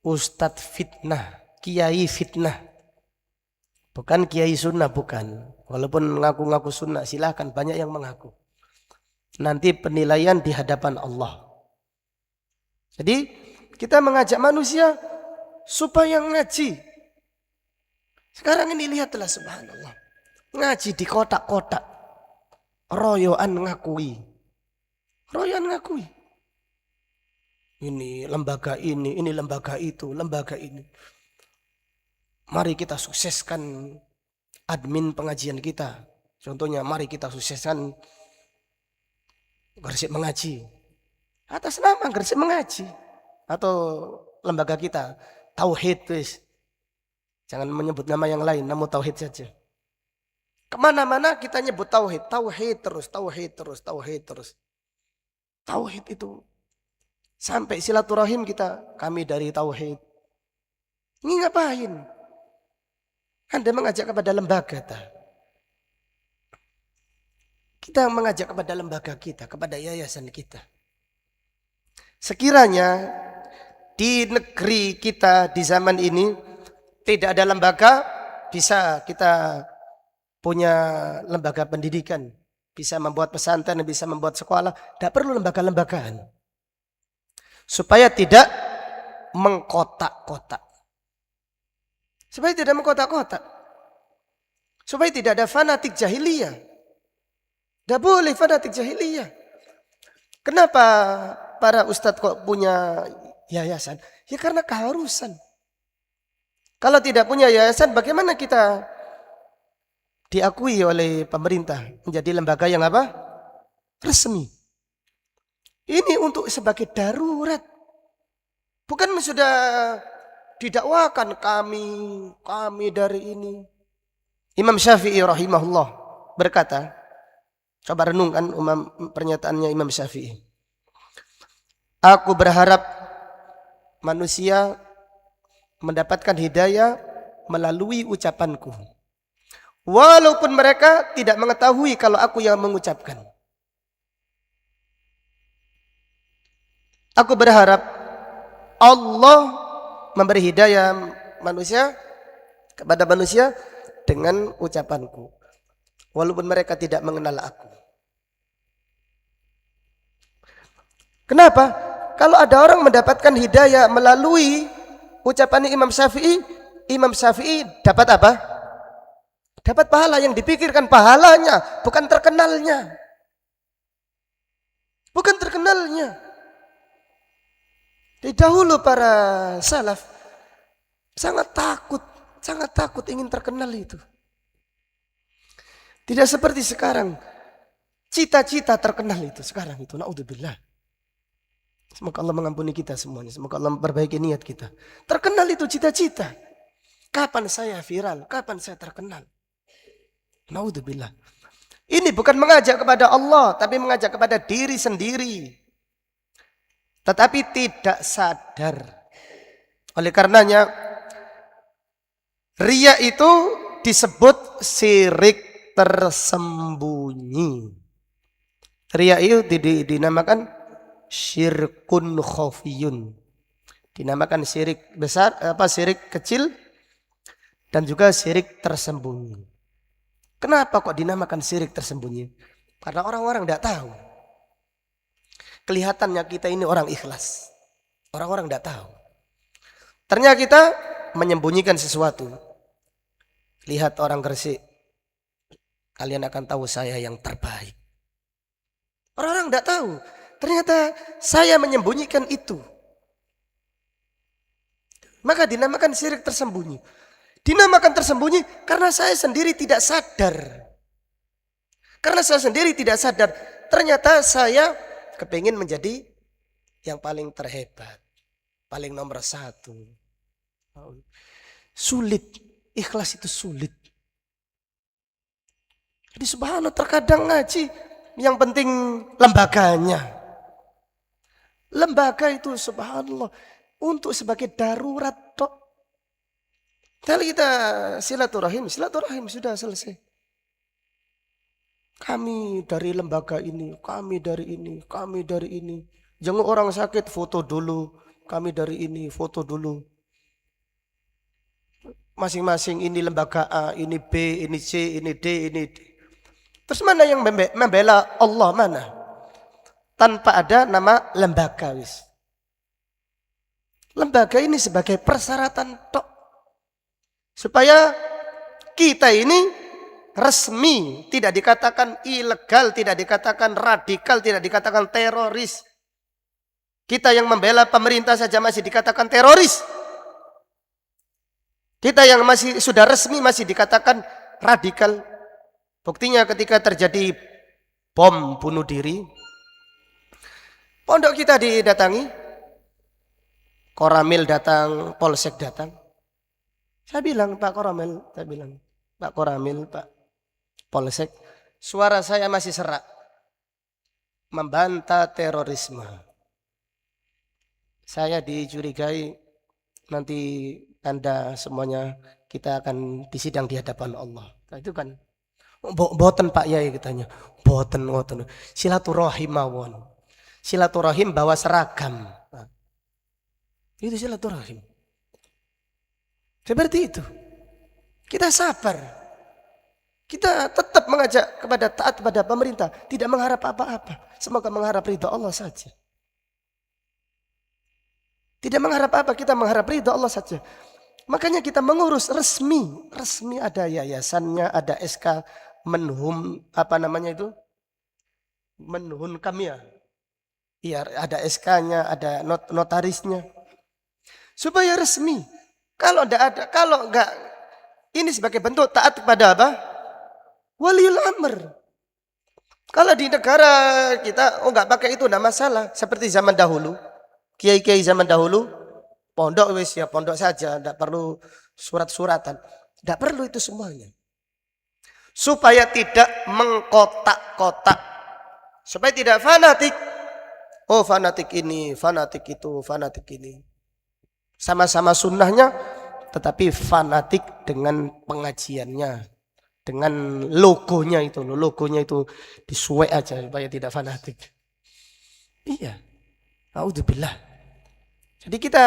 ustadz fitnah, kiai fitnah. Bukan kiai sunnah, bukan. Walaupun ngaku-ngaku sunnah, silahkan, banyak yang mengaku. Nanti penilaian di hadapan Allah. Jadi kita mengajak manusia supaya ngaji. Sekarang ini lihatlah, subhanallah. Ngaji di kotak-kotak. Royoan ngakui. Royoan ngakui. Ini lembaga ini lembaga itu, lembaga ini. Mari kita sukseskan admin pengajian kita. Contohnya, mari kita sukseskan Gresik Mengaji. Atas nama Gresik Mengaji. Atau lembaga kita, Tauhid. Jangan menyebut nama yang lain, namun Tauhid saja. Kemana-mana kita nyebut Tauhid. Tauhid terus, Tauhid terus, Tauhid terus. Tauhid itu. Sampai silaturahim kita, kami dari Tauhid. Ini ngapain? Anda mengajak kepada lembaga. Kita mengajak kepada lembaga kita, kepada yayasan kita. Sekiranya di negeri kita di zaman ini tidak ada lembaga, bisa kita punya lembaga pendidikan, bisa membuat pesantren, bisa membuat sekolah. Tidak perlu lembaga-lembagaan. Supaya tidak mengkotak-kotak. Supaya tidak mengkotak-kotak. Supaya tidak ada fanatik jahiliyah. Tidak boleh fanatik jahiliyah. Kenapa para ustadz kok punya yayasan? Ya karena keharusan. Kalau tidak punya yayasan, bagaimana kita diakui oleh pemerintah menjadi lembaga yang apa? Resmi. Ini untuk sebagai darurat. Bukan sudah didakwakan kami dari ini. Imam Syafi'i rahimahullah berkata, coba renungkan pernyataannya Imam Syafi'i. Aku berharap manusia mendapatkan hidayah melalui ucapanku. Walaupun mereka tidak mengetahui kalau aku yang mengucapkan. Aku berharap Allah memberi hidayah kepada manusia dengan ucapanku. Walaupun mereka tidak mengenal aku. Kenapa? Kalau ada orang mendapatkan hidayah melalui ucapan Imam Syafi'i dapat apa? Dapat pahala, yang dipikirkan pahalanya, bukan terkenalnya. Bukan terkenalnya. Di dahulu para salaf sangat takut ingin terkenal itu. Tidak seperti sekarang. Cita-cita terkenal itu sekarang itu. Naudzubillah. Semoga Allah mengampuni kita semuanya. Semoga Allah memperbaiki niat kita. Terkenal itu cita-cita. Kapan saya viral? Kapan saya terkenal? Naudzubillah. Ini bukan mengajak kepada Allah, tapi mengajak kepada diri sendiri. Tetapi tidak sadar. Oleh karenanya, riya itu disebut syirik tersembunyi. Riya itu dinamakan syirkun khafiyun. Dinamakan syirik besar, syirik kecil, dan juga syirik tersembunyi. Kenapa kok dinamakan syirik tersembunyi? Karena orang-orang tidak tahu. Kelihatannya kita ini orang ikhlas. Orang-orang tidak tahu. Ternyata kita menyembunyikan sesuatu. Lihat orang Gresik. Kalian akan tahu saya yang terbaik. Orang-orang tidak tahu. Ternyata saya menyembunyikan itu. Maka dinamakan syirik tersembunyi. Dinamakan tersembunyi karena saya sendiri tidak sadar. Karena saya sendiri tidak sadar. Ternyata saya kepingin menjadi yang paling terhebat. Paling nomor 1. Sulit. Ikhlas itu sulit. Jadi subhanallah, terkadang ngaji. Yang penting lembaganya. Lembaga itu subhanallah. Untuk sebagai darurat tok. Kalau kita silaturahim sudah selesai. Kami dari lembaga ini, kami dari ini, kami dari ini. Jangan orang sakit foto dulu, kami dari ini, foto dulu. masing-masing ini lembaga A, ini B, ini C, ini D, ini D. Terus mana yang membela Allah mana? Tanpa ada nama lembaga wis. Lembaga ini sebagai persyaratan tok supaya kita ini resmi, tidak dikatakan ilegal, tidak dikatakan radikal, tidak dikatakan teroris. Kita yang membela pemerintah saja masih dikatakan teroris. Kita yang masih sudah resmi masih dikatakan radikal. Buktinya ketika terjadi bom bunuh diri, pondok kita didatangi, Koramil datang, Polsek datang. Saya bilang, Pak Koramil, Pak Koramil, Pak Polsek, suara saya masih serak, membantah terorisme. Saya dicurigai nanti Anda semuanya kita akan disidang di hadapan Allah. Nah, itu kan boten Pak Yai katanya. Boten. Silaturahim mawon. Silaturahim bawa seragam. Nah, itu silaturahim. Seperti itu. Kita sabar. Kita tetap mengajak kepada taat kepada pemerintah, tidak mengharap apa-apa. Semoga mengharap ridha Allah saja. Tidak mengharap apa, kita mengharap ridha Allah saja. Makanya kita mengurus resmi ada yayasannya, ada SK Menhum, apa namanya itu? Menhun kami ya. Iya, ada SK-nya, ada notarisnya. Supaya resmi. Kalau enggak, ini sebagai bentuk taat kepada apa? Waliul amr. Kalau di negara kita enggak pakai itu enggak masalah, seperti zaman dahulu. Kiai-kiai zaman dahulu, pondok wis ya pondok saja, enggak perlu surat-suratan. Enggak perlu itu semuanya. Supaya tidak mengkotak-kotak. Supaya tidak fanatik. Oh fanatik ini, fanatik itu, fanatik ini. Sama-sama sunnahnya, tetapi fanatik dengan pengajiannya. Dengan logonya itu disuwek aja supaya tidak fanatik. Iya. A'udzubillah. Jadi kita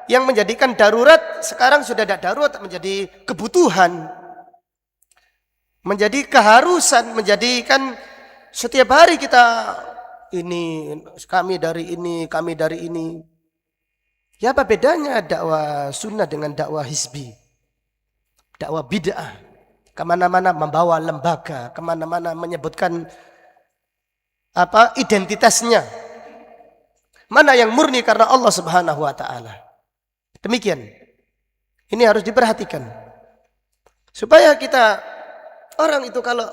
yang menjadikan darurat sekarang sudah tidak darurat, menjadi kebutuhan. Menjadi keharusan, menjadikan setiap hari kita kami dari ini. Ya apa bedanya dakwah sunnah dengan dakwah hizbi? Dakwah bid'ah. Kemana-mana membawa lembaga, kemana-mana menyebutkan identitasnya. Mana yang murni karena Allah Subhanahu wa taala. Demikian. Ini harus diperhatikan. Supaya kita orang itu kalau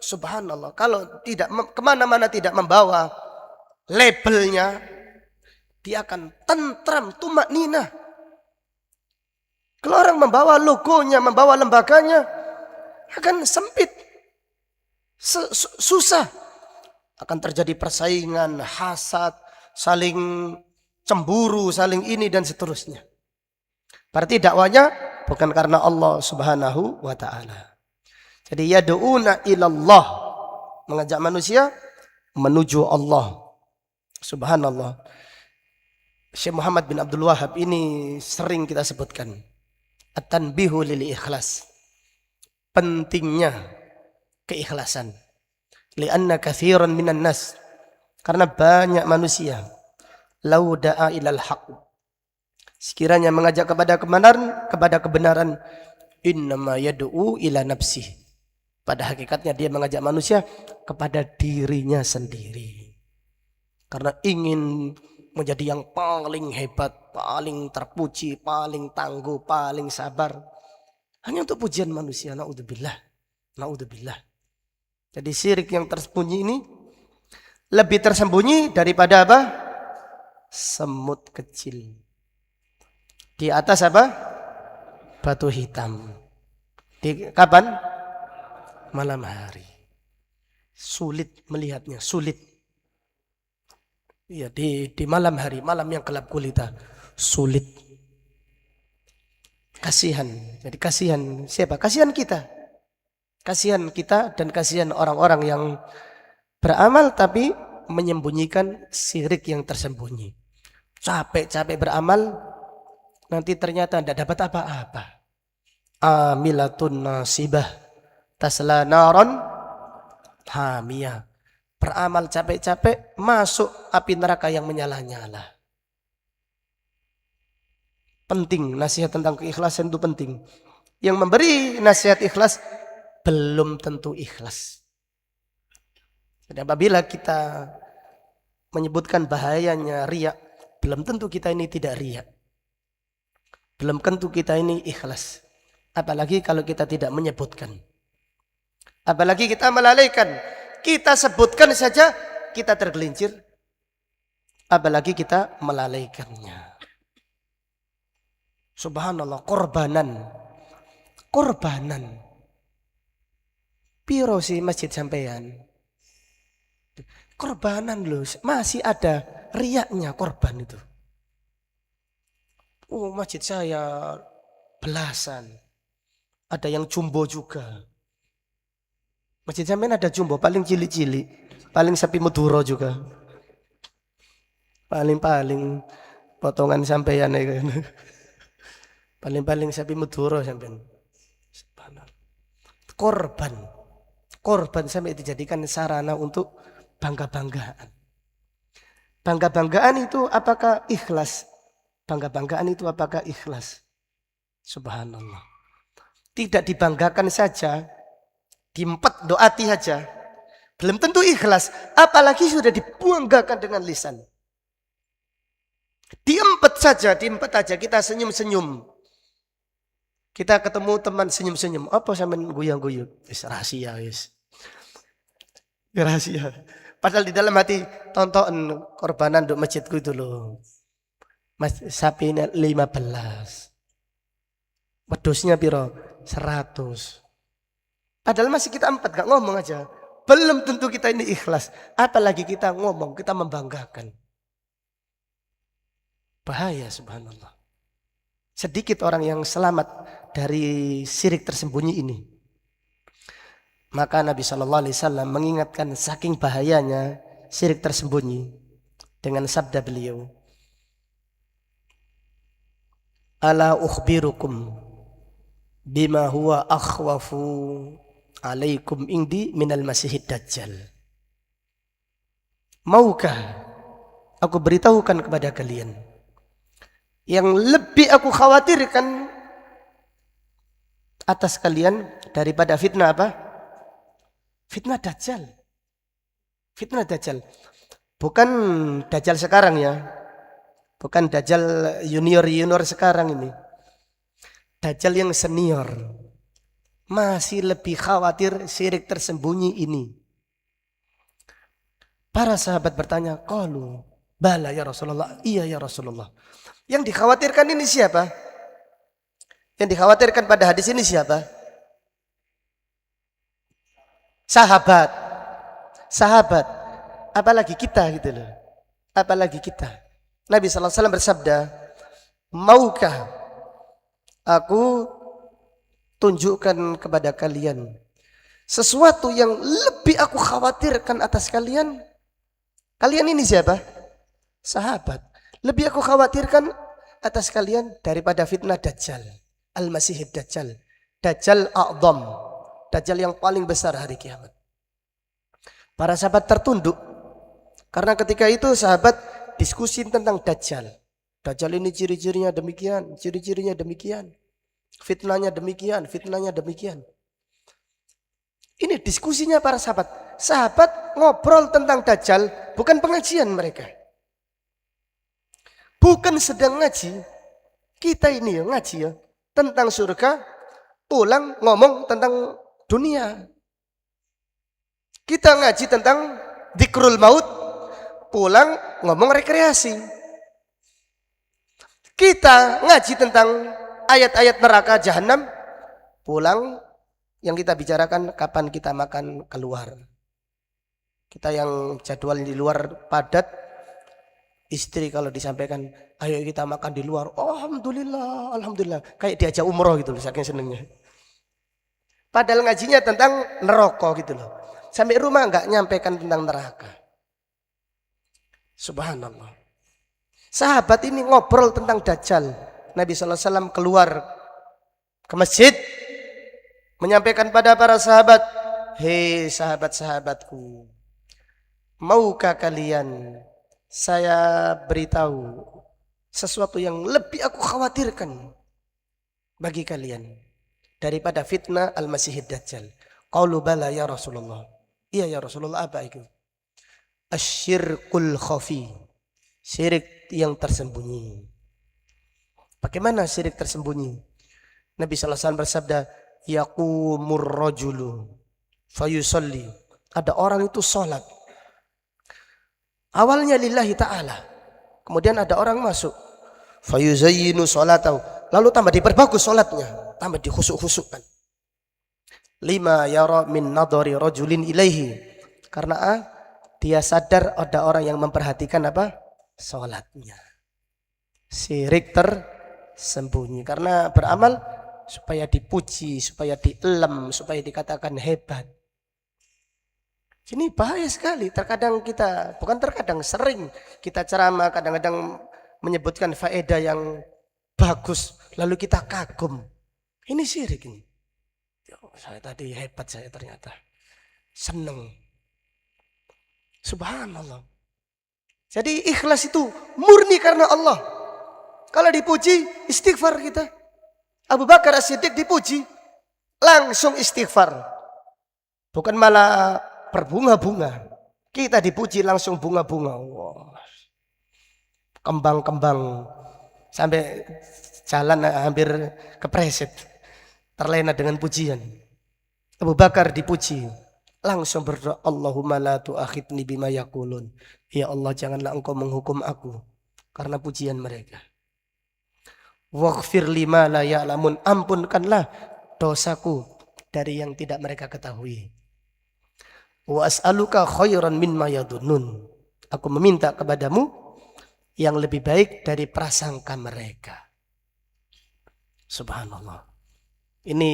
subhanallah, kalau tidak kemana-mana tidak membawa labelnya, dia akan tentram, tumak ninah. Kalau orang membawa logonya, membawa lembaganya, akan sempit, susah. Akan terjadi persaingan, hasad, saling cemburu, saling ini dan seterusnya. Berarti dakwanya bukan karena Allah Subhanahu wa taala. Jadi yad'una ilallah, mengajak manusia menuju Allah. Subhanallah. Syekh Muhammad bin Abdul Wahhab ini sering kita sebutkan. At-tanbihu lil ikhlas. Pentingnya keikhlasan. Lianna katsiran minan nas, karena banyak manusia lau da'a ilal haq, sekiranya mengajak kepada kebenaran innama yad'u ila nafsih, pada hakikatnya dia mengajak manusia kepada dirinya sendiri, karena ingin menjadi yang paling hebat, paling terpuji, paling tangguh, paling sabar, hanya untuk pujian manusia. Naudzubillah. Jadi syirik yang tersembunyi ini lebih tersembunyi daripada apa? Semut kecil di atas apa? Batu hitam. Di kapan? Malam hari. Sulit melihatnya, sulit. Ya, di malam hari, malam yang gelap gulita, sulit. Kasihan. Jadi kasihan siapa? Kasihan kita. Kasihan kita dan kasihan orang-orang yang beramal tapi menyembunyikan syirik yang tersembunyi. Capek-capek beramal, nanti ternyata tidak dapat apa-apa. amilatun nasibah tasla naron hamiyah. Beramal capek-capek masuk api neraka yang menyala-nyala. Penting nasihat tentang keikhlasan itu penting. Yang memberi nasihat ikhlas belum tentu ikhlas. Dan apabila kita menyebutkan bahayanya riya, belum tentu kita ini tidak riya. Belum tentu kita ini ikhlas. Apalagi kalau kita tidak menyebutkan. Apalagi kita melalaikan. Kita sebutkan saja kita tergelincir. Apalagi kita melalaikannya. Subhanallah, korbanan. Piro sih masjid sampean? Korbanan loh, masih ada riaknya korban itu. Oh, masjid saya belasan. Ada yang jumbo juga. Masjid sampean ada jumbo, paling cilik-cilik. Paling sapi Madura juga. Paling potongan sampean ya. Paling sapi Madura sampean. Korban sampai dijadikan sarana untuk bangga-banggaan. Bangga-banggaan itu apakah ikhlas? Bangga-banggaan itu apakah ikhlas? Subhanallah. Tidak dibanggakan saja, diempet doati saja, belum tentu ikhlas. Apalagi sudah dibanggakan dengan lisan. Diempet saja kita senyum-senyum. Kita ketemu teman senyum-senyum. Apa sampean guyang-guyung? Rahasia, wis. Rahasia. Padahal di dalam hati tonton korbanan untuk masjidku itu loh. Sapi ini 15. Wedusnya piro? 100. Padahal masih kita 4 gak ngomong aja. Belum tentu kita ini ikhlas. Apalagi kita ngomong, kita membanggakan. Bahaya subhanallah. Sedikit orang yang selamat dari syirik tersembunyi ini. Maka Nabi SAW mengingatkan saking bahayanya syirik tersembunyi dengan sabda beliau. Ala ukhbirukum bima huwa akhwafu alaikum indi minal masihid dajjal. Maukah aku beritahukan kepada kalian yang lebih aku khawatirkan atas kalian daripada fitnah apa? Fitnah dajjal. Fitnah dajjal. Bukan dajjal sekarang ya. Bukan dajjal junior sekarang ini. Dajjal yang senior. Masih lebih khawatir syirik tersembunyi ini. Para sahabat bertanya, qalu bala ya Rasulullah. Iya ya Rasulullah. Yang dikhawatirkan ini siapa? Yang dikhawatirkan pada hadis ini siapa? Sahabat. Apalagi kita gitu loh. Apalagi kita. Nabi SAW bersabda, maukah aku tunjukkan kepada kalian sesuatu yang lebih aku khawatirkan atas kalian? Kalian ini siapa? Sahabat. Lebih aku khawatirkan atas kalian daripada fitnah Dajjal. Al-Masihid Dajjal. Dajjal A'zam. Dajjal yang paling besar hari kiamat. Para sahabat tertunduk. Karena ketika itu sahabat diskusi tentang Dajjal. Dajjal ini ciri-cirinya demikian. Ciri-cirinya demikian. Fitnahnya demikian. Fitnahnya demikian. Ini diskusinya para sahabat. Sahabat ngobrol tentang Dajjal. Bukan pengajian mereka. Bukan sedang ngaji. Kita ini ya ngaji ya. Tentang surga. Pulang ngomong tentang dunia. Kita ngaji tentang dzikrul maut, pulang ngomong rekreasi. Kita ngaji tentang ayat-ayat neraka jahanam, pulang yang kita bicarakan kapan kita makan keluar. Kita yang jadwal di luar padat, istri kalau disampaikan, ayo kita makan di luar, oh, alhamdulillah, kayak diajak umroh gitu loh, saking senengnya. Padahal ngajinya tentang neraka gitu loh. Sampai rumah enggak nyampaikan tentang neraka. Subhanallah. Sahabat ini ngobrol tentang Dajjal. Nabi SAW keluar ke masjid menyampaikan pada para sahabat, hei sahabat-sahabatku, maukah kalian saya beritahu sesuatu yang lebih aku khawatirkan bagi kalian daripada fitnah Al-Masihid Dajjal? Qalu bala ya Rasulullah. Iya ya Rasulullah, apa itu? Asyirkul khafi, syirik yang tersembunyi. Bagaimana syirik tersembunyi? Nabi SAW bersabda, yaqumur rajulu fayusalli. Ada orang itu sholat, awalnya lillahi ta'ala, kemudian ada orang masuk, fayuzayyinu sholatahu, lalu tambah diperbagus sholatnya, tambah dikhusuk-khusukkan. Lima yara min nadari rajulin ilaihi, karena dia sadar ada orang yang memperhatikan apa? Sholatnya. Syirik tersembunyi, karena beramal supaya dipuji, supaya dielem, supaya dikatakan hebat. Ini bahaya sekali. Terkadang kita, bukan terkadang, sering kita ceramah, kadang-kadang menyebutkan faedah yang bagus, lalu kita kagum. Ini syirik ini. Oh, saya tadi hebat, saya ternyata seneng. Subhanallah. Jadi ikhlas itu murni karena Allah. Kalau dipuji, istighfar kita. Abu Bakar As-Siddiq dipuji, langsung istighfar. Bukan malah berbunga-bunga. Kita dipuji langsung bunga-bunga. Wow. Kembang-kembang sampai jalan hampir kepreset, terlena dengan pujian. Abu Bakar dipuji, langsung berdoa, Allahumma la tu'akhidni bima yaqulun. Ya Allah, janganlah engkau menghukum aku karena pujian mereka. Waghfir lima la ya'lamun, ampunkanlah dosaku dari yang tidak mereka ketahui. Wa as'aluka khairan mimma yadunnun, aku meminta kepadamu yang lebih baik dari prasangka mereka. Subhanallah. Ini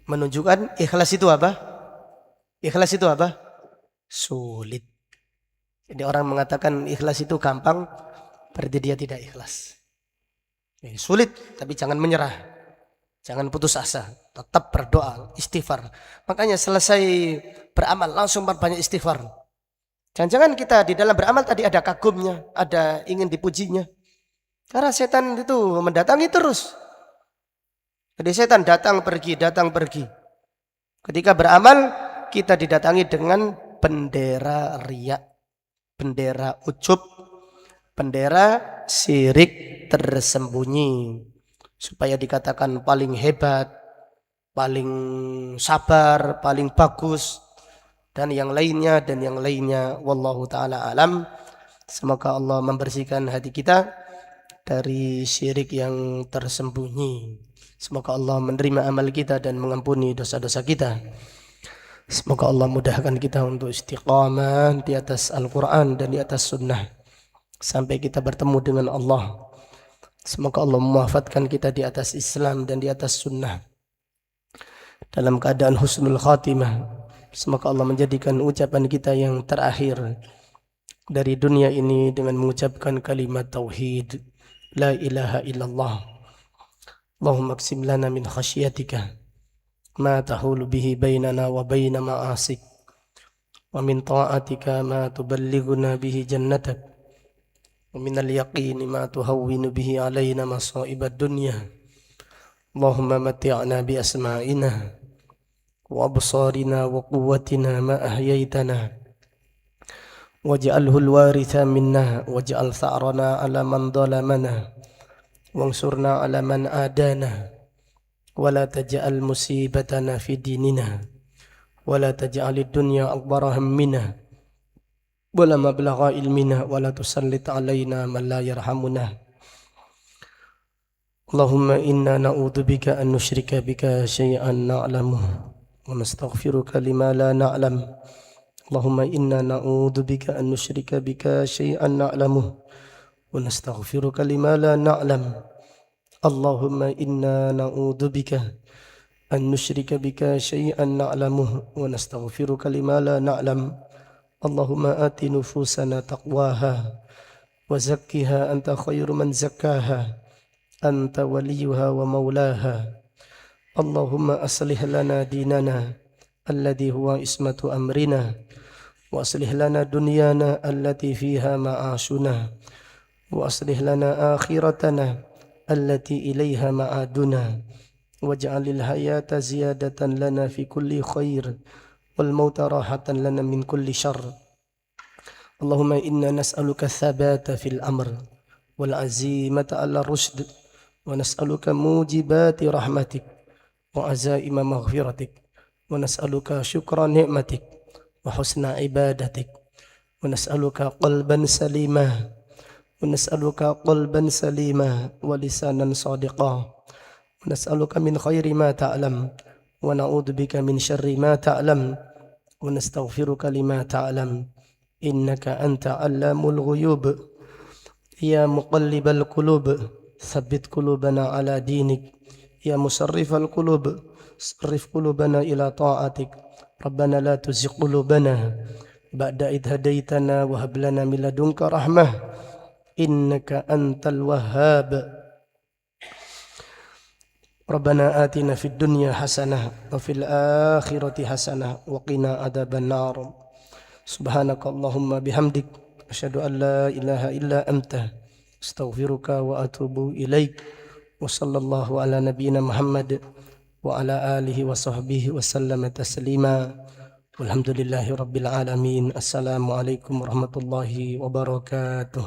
menunjukkan ikhlas itu apa? Ikhlas itu apa? Sulit. Jadi orang mengatakan ikhlas itu gampang, berarti dia tidak ikhlas. Sulit, tapi jangan menyerah. Jangan putus asa. Tetap berdoa, istighfar. Makanya selesai beramal langsung banyak istighfar. Jangan-jangan kita di dalam beramal tadi ada kagumnya, ada ingin dipujinya. Karena setan itu mendatangi terus. Jadi setan datang pergi, datang pergi. Ketika beramal, kita didatangi dengan bendera riya, bendera ujub, bendera syirik tersembunyi, supaya dikatakan paling hebat, paling sabar, paling bagus, dan yang lainnya. Wallahu ta'ala alam. Semoga Allah membersihkan hati kita dari syirik yang tersembunyi. Semoga Allah menerima amal kita dan mengampuni dosa-dosa kita. Semoga Allah mudahkan kita untuk istiqamah di atas Al-Quran dan di atas sunnah sampai kita bertemu dengan Allah. Semoga Allah mewafatkan kita di atas Islam dan di atas sunnah dalam keadaan husnul khatimah. Semoga Allah menjadikan ucapan kita yang terakhir dari dunia ini dengan mengucapkan kalimat tauhid, la ilaha illallah. Allahumma aqsim lana min khasyatika ma tahulu bihi bainana wa baina ma'asik, wa min ta'atika ma tuballighuna bihi jannatak, wa min al-yaqini ma tuhawwinu bihi alayna masa'ibad dunya. Allahumma mati'na bi asma'ina wa absarina wa quwwatina ma ahyaytana, waj'alhu al-waritha minna, waj'al tha'rana ala man zalamana, wansurna ala man adana, wa la taj'al musibatana fi dinina, wa la taj'alid dunya akbara hammina, wa la mablagha ilmina, wa la tusallit alaina man la yarhamuna. Allahumma inna na'udzubika an nusyrika bika syai'an na'lamu wa nastaghfiruka lima la na'lam. Allahumma inna na'udzubika an nusyrika bika syai'an na'lamu wa nastaghfiruka lima la na'lam. Allahumma inna na'udzubika an nusyrika bika syai'an na'lamu wa nastaghfiruka lima la na'lam. Allahumma ati nufusana taqwaha wa zakkiha anta khairu man zakkaha أنت وليها ومولاها. اللهم أصلح لنا ديننا الذي هو عصمة أمرنا، وأصلح لنا دنيانا التي فيها معاشنا، وأصلح لنا آخرتنا التي إليها معادنا، واجعل الحياة زيادة لنا في كل خير، والموت راحة لنا من كل شر. اللهم إنا نسألك الثبات في الأمر والعزيمة على الرشد، ونسألك موجبات رحمتك وعزائم مغفرتك، ونسألك شكر نعمتك وحسن عبادتك، ونسألك قلبا سليما، ونسألك قلبا سليما ولسانا صادقا، ونسألك من خير ما تعلم، ونعوذ بك من شر ما تعلم، ونستغفرك لما تعلم، إنك أنت علام الغيوب. يا مقلب القلوب ثبت قلوبنا على دينك، يا مصرف القلوب صرف قلوبنا إلى طاعتك. ربنا لا تزغ قلوبنا بعد إذ هديتنا وهب لنا من لدنك رحمة إنك أنت الوهاب. ربنا آتنا في الدنيا حسنة وفي الآخرة حسنة وقنا عذاب النار. سبحانك اللهم بحمدك أشهد أن لا إله إلا أنت أستغفرك وأتوب إليك. وصلى الله على نبينا محمد وعلى آله وصحبه وسلم تسليما. والحمد لله رب العالمين. السلام عليكم ورحمة الله وبركاته.